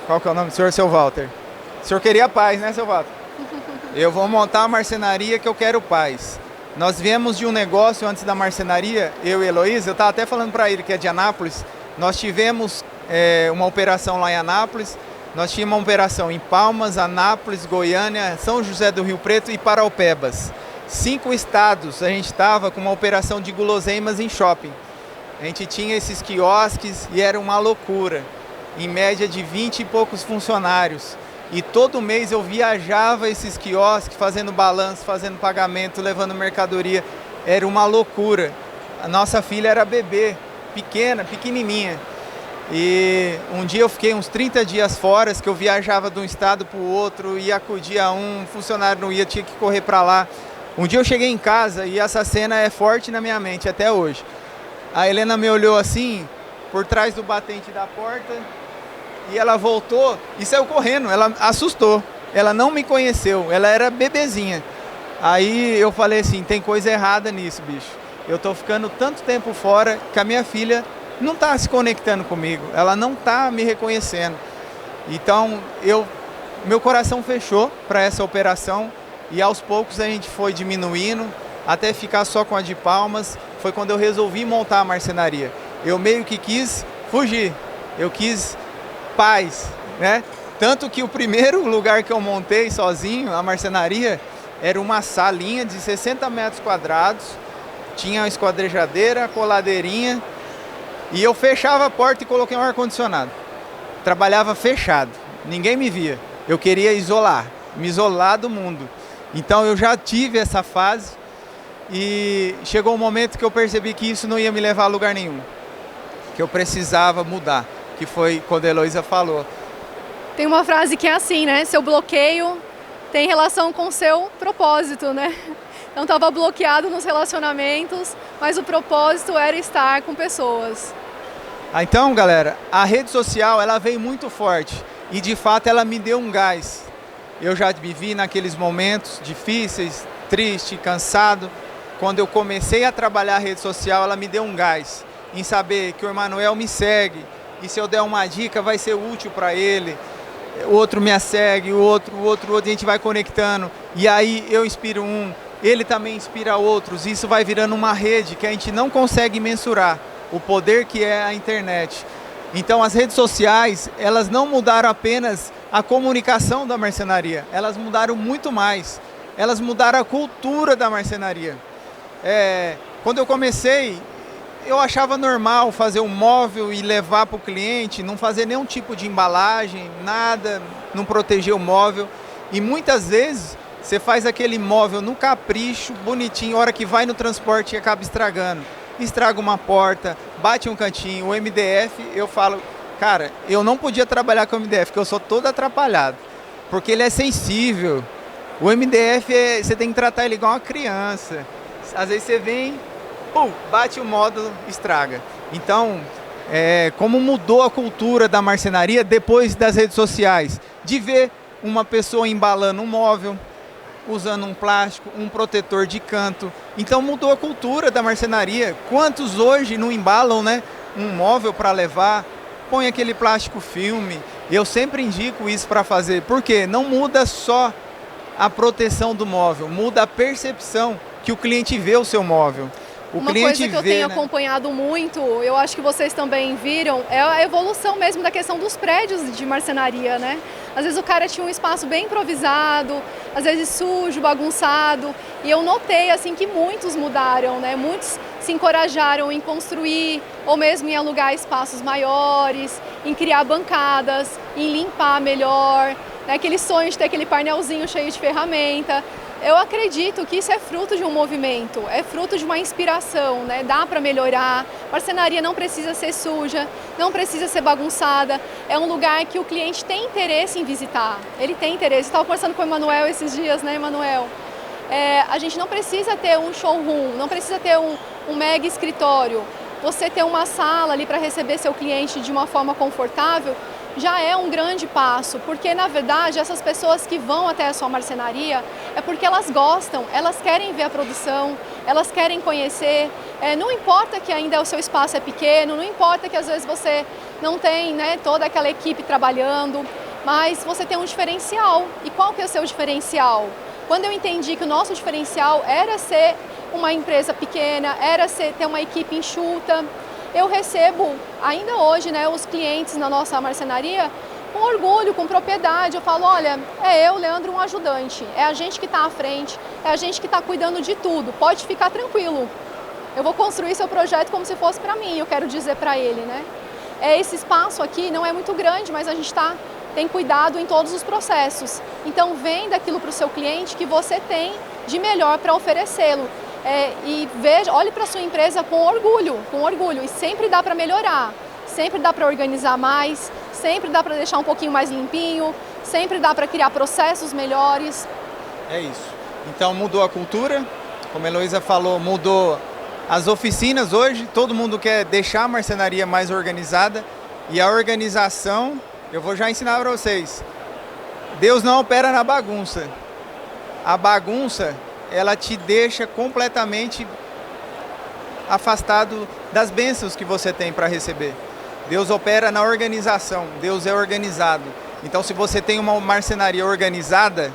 Qual que é o nome do senhor? Seu Walter. O senhor queria paz, né, seu Walter? Eu vou montar a marcenaria que eu quero paz. Nós viemos de um negócio antes da marcenaria, eu e Heloísa, eu estava até falando para ele que é de Anápolis. Nós tivemos uma operação lá em Anápolis, nós tínhamos uma operação em Palmas, Anápolis, Goiânia, São José do Rio Preto e Paraupebas. 5 estados a gente estava com uma operação de guloseimas em shopping. A gente tinha esses quiosques e era uma loucura, em média de 20 e poucos funcionários. E todo mês eu viajava esses quiosques, fazendo balanço, fazendo pagamento, levando mercadoria. Era uma loucura. A nossa filha era bebê, pequenininha. E um dia eu fiquei uns 30 dias fora, que eu viajava de um estado para o outro, ia acudir a um funcionário, não ia, tinha que correr para lá. Um dia eu cheguei em casa e essa cena é forte na minha mente até hoje. A Helena me olhou assim, por trás do batente da porta, e ela voltou e saiu correndo, ela assustou, ela não me conheceu, ela era bebezinha. Aí eu falei assim, tem coisa errada nisso, bicho. Eu tô ficando tanto tempo fora que a minha filha não tá se conectando comigo, ela não tá me reconhecendo. Então meu coração fechou para essa operação e aos poucos a gente foi diminuindo. até ficar só com a de Palmas, foi quando eu resolvi montar a marcenaria. Eu meio que quis fugir, eu quis paz, né? Tanto que o primeiro lugar que eu montei sozinho, a marcenaria, era uma salinha de 60 metros quadrados, tinha uma esquadrejadeira, coladeirinha, e eu fechava a porta e coloquei um ar-condicionado. Trabalhava fechado, ninguém me via. Eu queria me isolar do mundo. Então eu já tive essa fase e chegou um momento que eu percebi que isso não ia me levar a lugar nenhum, que eu precisava mudar, que foi quando a Heloísa falou. Tem uma frase que é assim, né? Seu bloqueio tem relação com o seu propósito, né? Então estava bloqueado nos relacionamentos, mas o propósito era estar com pessoas. Então, galera, a rede social ela veio muito forte e de fato ela me deu um gás. Eu já me vi naqueles momentos difíceis, triste, cansado. Quando eu comecei a trabalhar a rede social, ela me deu um gás em saber que o Emanuel me segue e se eu der uma dica vai ser útil para ele. O outro me segue, o outro, a gente vai conectando e aí eu inspiro um, ele também inspira outros. Isso vai virando uma rede que a gente não consegue mensurar o poder que é a internet. Então as redes sociais, elas não mudaram apenas a comunicação da marcenaria, elas mudaram muito mais. Elas mudaram a cultura da marcenaria. Quando eu comecei, eu achava normal fazer um móvel e levar para o cliente, não fazer nenhum tipo de embalagem, nada, não proteger o móvel. E muitas vezes você faz aquele móvel no capricho, bonitinho, a hora que vai no transporte e acaba estragando. Estraga uma porta, bate um cantinho. O MDF, eu falo, cara, eu não podia trabalhar com o MDF, porque eu sou todo atrapalhado, porque ele é sensível. O MDF, você tem que tratar ele igual uma criança. Às vezes você vem, bate o módulo, estraga. Então, como mudou a cultura da marcenaria depois das redes sociais, de ver uma pessoa embalando um móvel, usando um plástico, um protetor de canto. Então mudou a cultura da marcenaria. Quantos hoje não embalam, né, um móvel para levar, põe aquele plástico filme? Eu sempre indico isso para fazer, porque não muda só a proteção do móvel, muda a percepção que o cliente vê o seu móvel. Uma coisa que eu tenho acompanhado muito, eu acho que vocês também viram, é a evolução mesmo da questão dos prédios de marcenaria, né? Às vezes o cara tinha um espaço bem improvisado, às vezes sujo, bagunçado, e eu notei assim que muitos mudaram, né? Muitos se encorajaram em construir, ou mesmo em alugar espaços maiores, em criar bancadas, em limpar melhor, né? Aquele sonho de ter aquele painelzinho cheio de ferramenta. Eu acredito que isso é fruto de um movimento, é fruto de uma inspiração, né? Dá para melhorar, marcenaria não precisa ser suja, não precisa ser bagunçada, é um lugar que o cliente tem interesse em visitar, ele tem interesse. Estava conversando com o Emanuel esses dias, né, Emanuel? A gente não precisa ter um showroom, não precisa ter um mega escritório, você ter uma sala ali para receber seu cliente de uma forma confortável, já é um grande passo, porque na verdade essas pessoas que vão até a sua marcenaria é porque elas gostam, elas querem ver a produção, elas querem conhecer, não importa que ainda o seu espaço é pequeno, não importa que às vezes você não tem, né, toda aquela equipe trabalhando, mas você tem um diferencial. E qual que é o seu diferencial? Quando eu entendi que o nosso diferencial era ser uma empresa pequena, era ter uma equipe enxuta, eu recebo ainda hoje, né, os clientes na nossa marcenaria com orgulho, com propriedade. Eu falo, olha, eu, Leandro, um ajudante, é a gente que está à frente, é a gente que está cuidando de tudo, pode ficar tranquilo. Eu vou construir seu projeto como se fosse para mim, eu quero dizer para ele, né? Esse espaço aqui não é muito grande, mas a gente tem cuidado em todos os processos. Então venda aquilo para o seu cliente que você tem de melhor para oferecê-lo. E veja, olhe para a sua empresa com orgulho, e sempre dá para melhorar, sempre dá para organizar mais, sempre dá para deixar um pouquinho mais limpinho, sempre dá para criar processos melhores. É isso. Então mudou a cultura, como a Heloísa falou, mudou as oficinas hoje, todo mundo quer deixar a marcenaria mais organizada, e a organização, eu vou já ensinar para vocês, Deus não opera na bagunça. A bagunça, ela te deixa completamente afastado das bênçãos que você tem para receber. Deus opera na organização, Deus é organizado. Então, se você tem uma marcenaria organizada,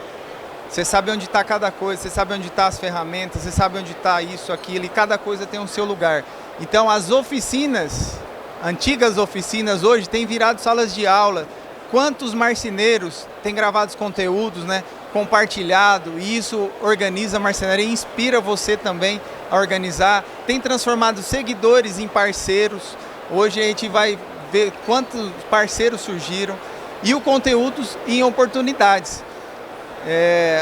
Você sabe onde está cada coisa, você sabe onde estão as ferramentas, você sabe onde está isso, aquilo, e cada coisa tem o seu lugar. Então as oficinas, antigas oficinas hoje, têm virado salas de aula. Quantos marceneiros têm gravado os conteúdos, né, compartilhado, e isso organiza a marcenaria, inspira você também a organizar. Tem transformado seguidores em parceiros. Hoje a gente vai ver quantos parceiros surgiram e o conteúdo em oportunidades.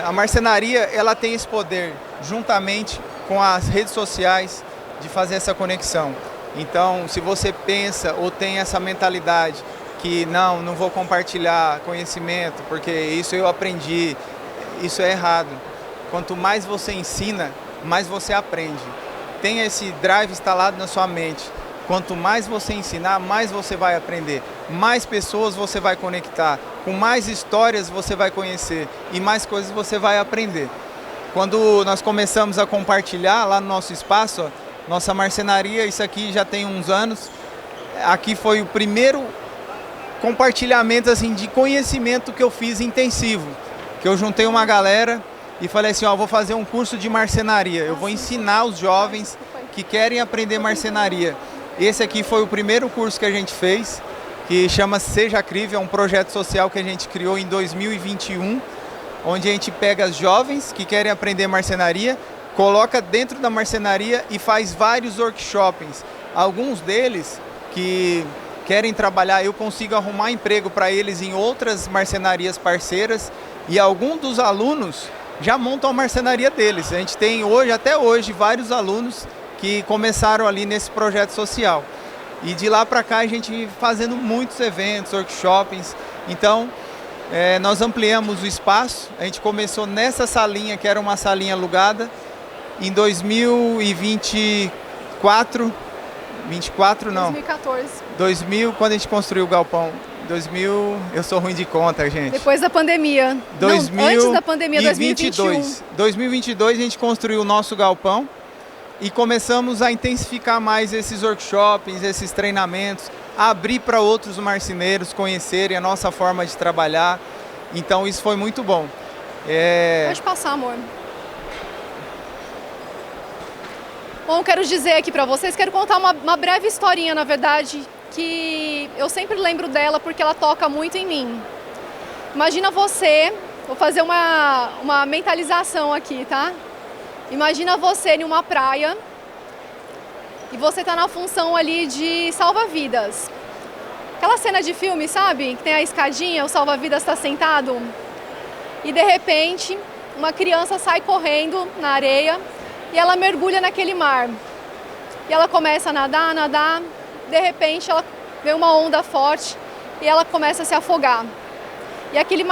A marcenaria, ela tem esse poder, juntamente com as redes sociais, de fazer essa conexão. Então, se você pensa ou tem essa mentalidade que não vou compartilhar conhecimento, porque isso eu aprendi, isso é errado. Quanto mais você ensina, mais você aprende. Tenha esse drive instalado na sua mente. Quanto mais você ensinar, mais você vai aprender. Mais pessoas você vai conectar. Com mais histórias você vai conhecer. E mais coisas você vai aprender. Quando nós começamos a compartilhar lá no nosso espaço, nossa marcenaria, isso aqui já tem uns anos. Aqui foi o primeiro compartilhamento assim, de conhecimento que eu fiz intensivo. Que eu juntei uma galera e falei assim, vou fazer um curso de marcenaria. Eu vou ensinar os jovens que querem aprender marcenaria. Esse aqui foi o primeiro curso que a gente fez, que chama Seja Crive, é um projeto social que a gente criou em 2021, onde a gente pega os jovens que querem aprender marcenaria, coloca dentro da marcenaria e faz vários workshops. Alguns deles que querem trabalhar, eu consigo arrumar emprego para eles em outras marcenarias parceiras, e alguns dos alunos já montam a marcenaria deles. A gente tem hoje, até hoje, vários alunos que começaram ali nesse projeto social. E de lá para cá a gente fazendo muitos eventos, workshops. Então, nós ampliamos o espaço. A gente começou nessa salinha, que era uma salinha alugada. Em 2024, 2000, quando a gente construiu o galpão. 2000, eu sou ruim de conta, gente. Depois da pandemia. Antes da pandemia, 2021. 2022 a gente construiu o nosso galpão. E começamos a intensificar mais esses workshops, esses treinamentos, a abrir para outros marceneiros conhecerem a nossa forma de trabalhar. Então isso foi muito bom. Pode passar, amor. Bom, eu quero dizer aqui para vocês, quero contar uma breve historinha, na verdade, que eu sempre lembro dela porque ela toca muito em mim. Imagina você, vou fazer uma mentalização aqui, tá? Imagina você em uma praia e você tá na função ali de salva-vidas. Aquela cena de filme, sabe? Que tem a escadinha, o salva-vidas está sentado e de repente uma criança sai correndo na areia e ela mergulha naquele mar. E ela começa a nadar, de repente ela vê uma onda forte e ela começa a se afogar. E aquele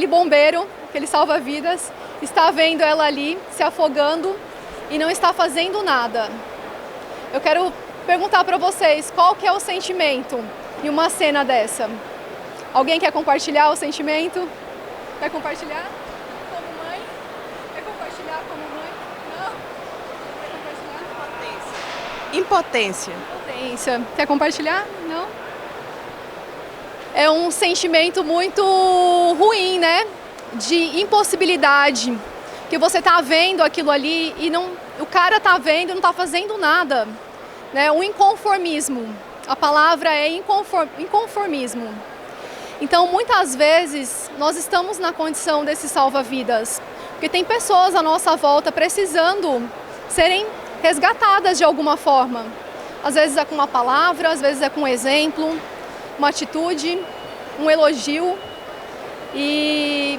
bombeiro, aquele salva-vidas, está vendo ela ali se afogando e não está fazendo nada. Eu quero perguntar para vocês, qual que é o sentimento em uma cena dessa? Alguém quer compartilhar o sentimento? Quer compartilhar? Como mãe? Quer compartilhar como mãe? Não? Quer compartilhar? Impotência. Impotência. Quer compartilhar? Não? É um sentimento muito ruim, né? De impossibilidade, que você tá vendo aquilo ali e o cara tá vendo e não tá fazendo nada, né? O inconformismo, a palavra é inconformismo. Então, muitas vezes, nós estamos na condição desse salva-vidas, porque tem pessoas à nossa volta precisando serem resgatadas de alguma forma. Às vezes é com uma palavra, às vezes é com um exemplo, uma atitude, um elogio. E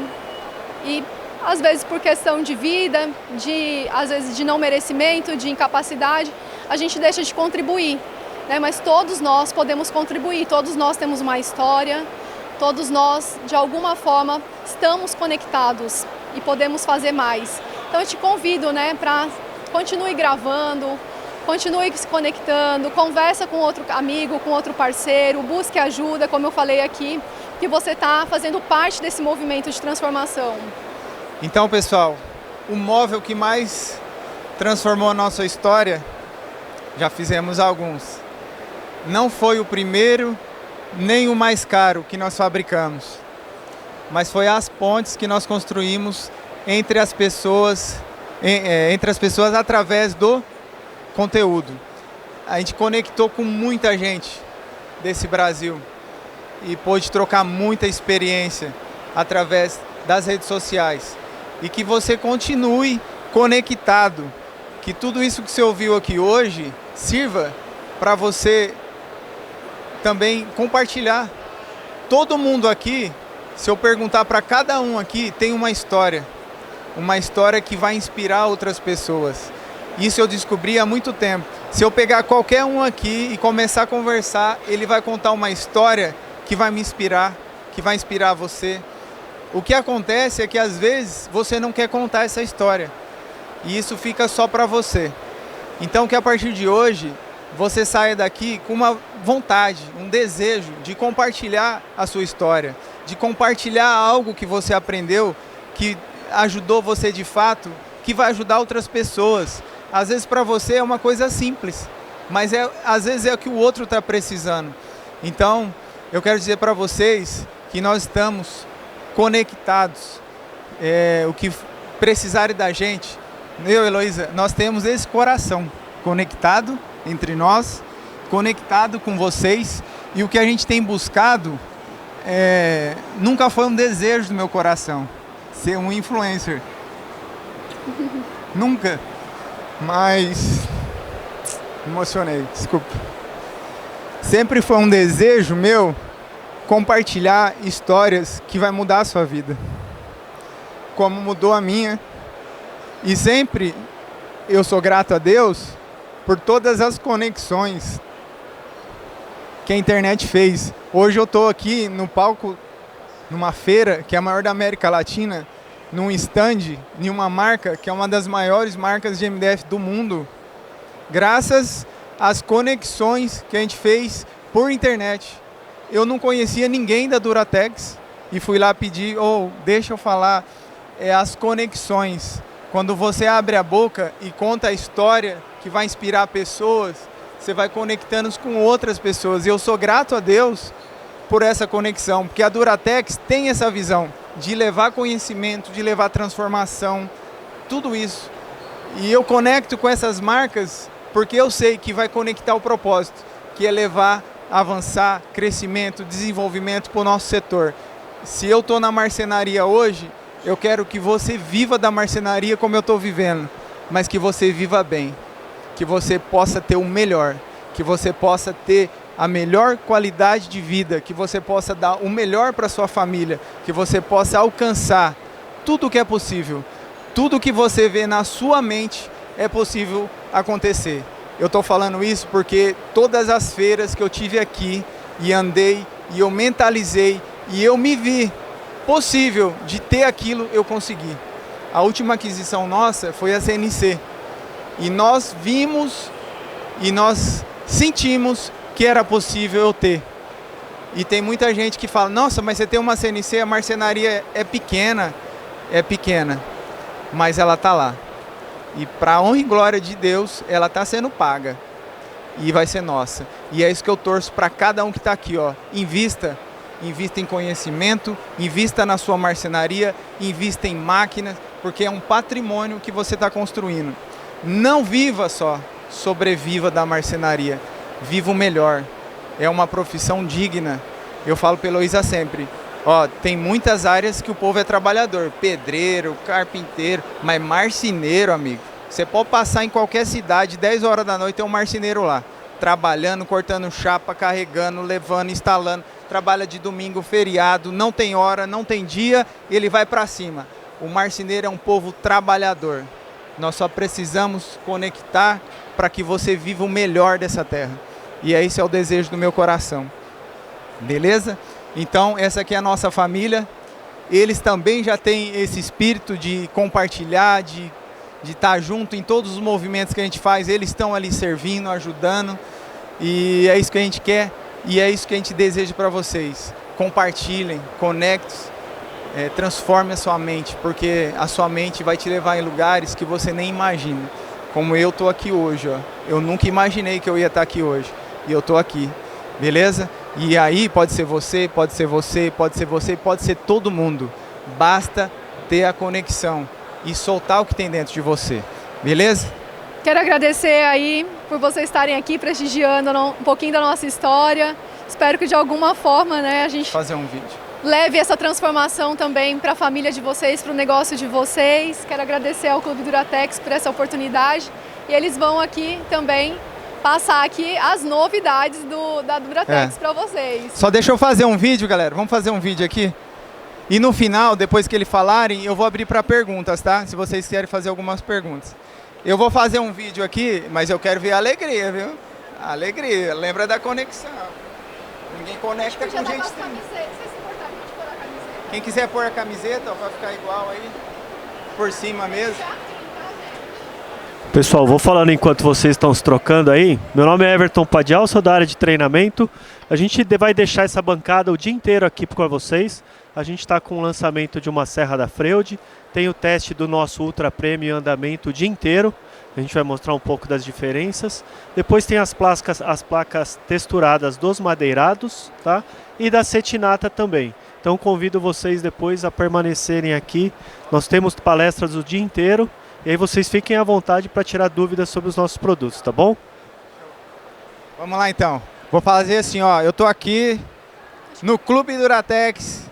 às vezes por questão de vida, às vezes de não merecimento, de incapacidade, a gente deixa de contribuir, né? Mas todos nós podemos contribuir, todos nós temos uma história, todos nós, de alguma forma, estamos conectados e podemos fazer mais. Então eu te convido, né, para continue gravando, continue se conectando, conversa com outro amigo, com outro parceiro, busque ajuda, como eu falei aqui, que você está fazendo parte desse movimento de transformação. Então, pessoal, o móvel que mais transformou a nossa história, já fizemos alguns. Não foi o primeiro, nem o mais caro que nós fabricamos, mas foi as pontes que nós construímos entre as pessoas, através do conteúdo. A gente conectou com muita gente desse Brasil e pôde trocar muita experiência através das redes sociais. E que você continue conectado, que tudo isso que você ouviu aqui hoje sirva para você também compartilhar. Todo mundo aqui, se eu perguntar para cada um aqui, tem uma história que vai inspirar outras pessoas. Isso eu descobri há muito tempo. Se eu pegar qualquer um aqui e começar a conversar, ele vai contar uma história que vai me inspirar, que vai inspirar você. O que acontece é que às vezes você não quer contar essa história e isso fica só para você. Então que a partir de hoje você saia daqui com uma vontade, um desejo de compartilhar a sua história, de compartilhar algo que você aprendeu, que ajudou você de fato, que vai ajudar outras pessoas. Às vezes para você é uma coisa simples, mas às vezes é o que o outro está precisando. Então eu quero dizer para vocês que nós estamos conectados. O que precisarem da gente, eu e Heloísa, nós temos esse coração conectado entre nós, conectado com vocês, e o que a gente tem buscado nunca foi um desejo do meu coração ser um influencer. Nunca. Mas emocionei, desculpa. Sempre foi um desejo meu compartilhar histórias que vai mudar a sua vida, como mudou a minha. E sempre eu sou grato a Deus por todas as conexões que a internet fez. Hoje eu estou aqui no palco, numa feira que é a maior da América Latina, num stand de uma marca que é uma das maiores marcas de MDF do mundo, graças às conexões que a gente fez por internet. Eu não conhecia ninguém da Duratex e fui lá pedir, deixa eu falar, as conexões. Quando você abre a boca e conta a história que vai inspirar pessoas, você vai conectando com outras pessoas. E eu sou grato a Deus por essa conexão, porque a Duratex tem essa visão de levar conhecimento, de levar transformação, tudo isso. E eu conecto com essas marcas porque eu sei que vai conectar o propósito, que é levar, avançar, crescimento, desenvolvimento para o nosso setor. Se eu estou na marcenaria hoje, eu quero que você viva da marcenaria como eu estou vivendo, mas que você viva bem, que você possa ter o melhor, que você possa ter a melhor qualidade de vida, que você possa dar o melhor para sua família, que você possa alcançar tudo o que é possível. Tudo que você vê na sua mente é possível acontecer. Eu estou falando isso porque todas as feiras que eu tive aqui e andei e eu mentalizei e eu me vi possível de ter aquilo, eu consegui. A última aquisição nossa foi a CNC e nós vimos e nós sentimos que era possível eu ter. E tem muita gente que fala, nossa, mas você tem uma CNC, a marcenaria é pequena, mas ela está lá. E para honra e glória de Deus, ela está sendo paga e vai ser nossa. E é isso que eu torço para cada um que está aqui, ó. Invista em conhecimento, invista na sua marcenaria, invista em máquinas, porque é um patrimônio que você está construindo. Não viva só, sobreviva da marcenaria. Viva o melhor. É uma profissão digna. Eu falo pela Heloísa sempre. Tem muitas áreas que o povo é trabalhador. Pedreiro, carpinteiro, mas marceneiro, amigo. Você pode passar em qualquer cidade, 10 horas da noite tem um marceneiro lá. Trabalhando, cortando chapa, carregando, levando, instalando. Trabalha de domingo, feriado, não tem hora, não tem dia, ele vai para cima. O marceneiro é um povo trabalhador. Nós só precisamos conectar para que você viva o melhor dessa terra. E esse é o desejo do meu coração. Beleza? Então, essa aqui é a nossa família. Eles também já têm esse espírito de compartilhar, de estar junto em todos os movimentos que a gente faz. Eles estão ali servindo, ajudando. E é isso que a gente quer. E é isso que a gente deseja para vocês. Compartilhem, conectem-se. Transforme a sua mente, porque a sua mente vai te levar em lugares que você nem imagina. Como eu estou aqui hoje, ó. Eu nunca imaginei que eu ia estar aqui hoje. E eu estou aqui, beleza? E aí pode ser você, pode ser você, pode ser você, pode ser todo mundo. Basta ter a conexão. e soltar o que tem dentro de você. Beleza? Quero agradecer aí por vocês estarem aqui prestigiando um pouquinho da nossa história. Espero que de alguma forma, né, a gente Fazer um vídeo. leve essa transformação também para a família de vocês, para o negócio de vocês. Quero agradecer ao Clube Duratex por essa oportunidade. E eles vão aqui também passar aqui as novidades da Duratex para vocês. Só deixa eu fazer um vídeo, galera. Vamos fazer um vídeo aqui. E no final, depois que eles falarem, eu vou abrir para perguntas, tá? Se vocês querem fazer algumas perguntas. Eu vou fazer um vídeo aqui, mas eu quero ver a alegria, viu? A alegria. Lembra da conexão. Ninguém conecta com gente. Quem quiser pôr a camiseta, ó, vai ficar igual aí. Por cima mesmo. Pessoal, vou falando enquanto vocês estão se trocando aí. Meu nome é Everton Padial, sou da área de treinamento. A gente vai deixar essa bancada o dia inteiro aqui com vocês. A gente está com o lançamento de uma serra da Freud. Tem o teste do nosso Ultra Premium em andamento o dia inteiro. A gente vai mostrar um pouco das diferenças. Depois tem as placas texturadas dos madeirados, tá? E da cetinata também. Então convido vocês depois a permanecerem aqui. Nós temos palestras o dia inteiro. E aí vocês fiquem à vontade para tirar dúvidas sobre os nossos produtos, tá bom? Vamos lá então. Vou fazer assim, ó. Eu tô aqui no Clube Duratex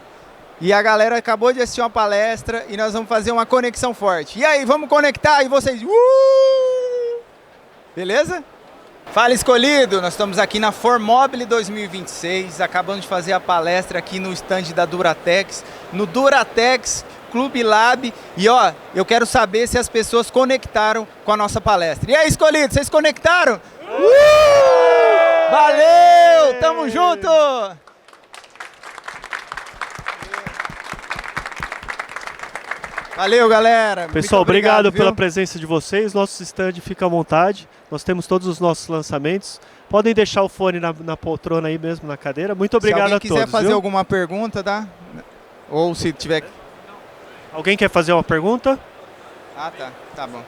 e a galera acabou de assistir uma palestra e nós vamos fazer uma conexão forte. E aí, vamos conectar? E vocês... Beleza? Fala, escolhido! Nós estamos aqui na Formobile 2026. Acabamos de fazer a palestra aqui no stand da Duratex, no Duratex Clube Lab. E ó, eu quero saber se as pessoas conectaram com a nossa palestra. E aí, escolhido, vocês conectaram? Valeu! Tamo junto! Valeu, galera! Pessoal, obrigado pela presença de vocês. Nosso stand fica à vontade. Nós temos todos os nossos lançamentos. Podem deixar o fone na poltrona aí mesmo, na cadeira. Muito obrigado a todos. Se alguém quiser fazer alguma pergunta, tá? Ou se tiver... Alguém quer fazer uma pergunta? Ah, tá. Tá bom.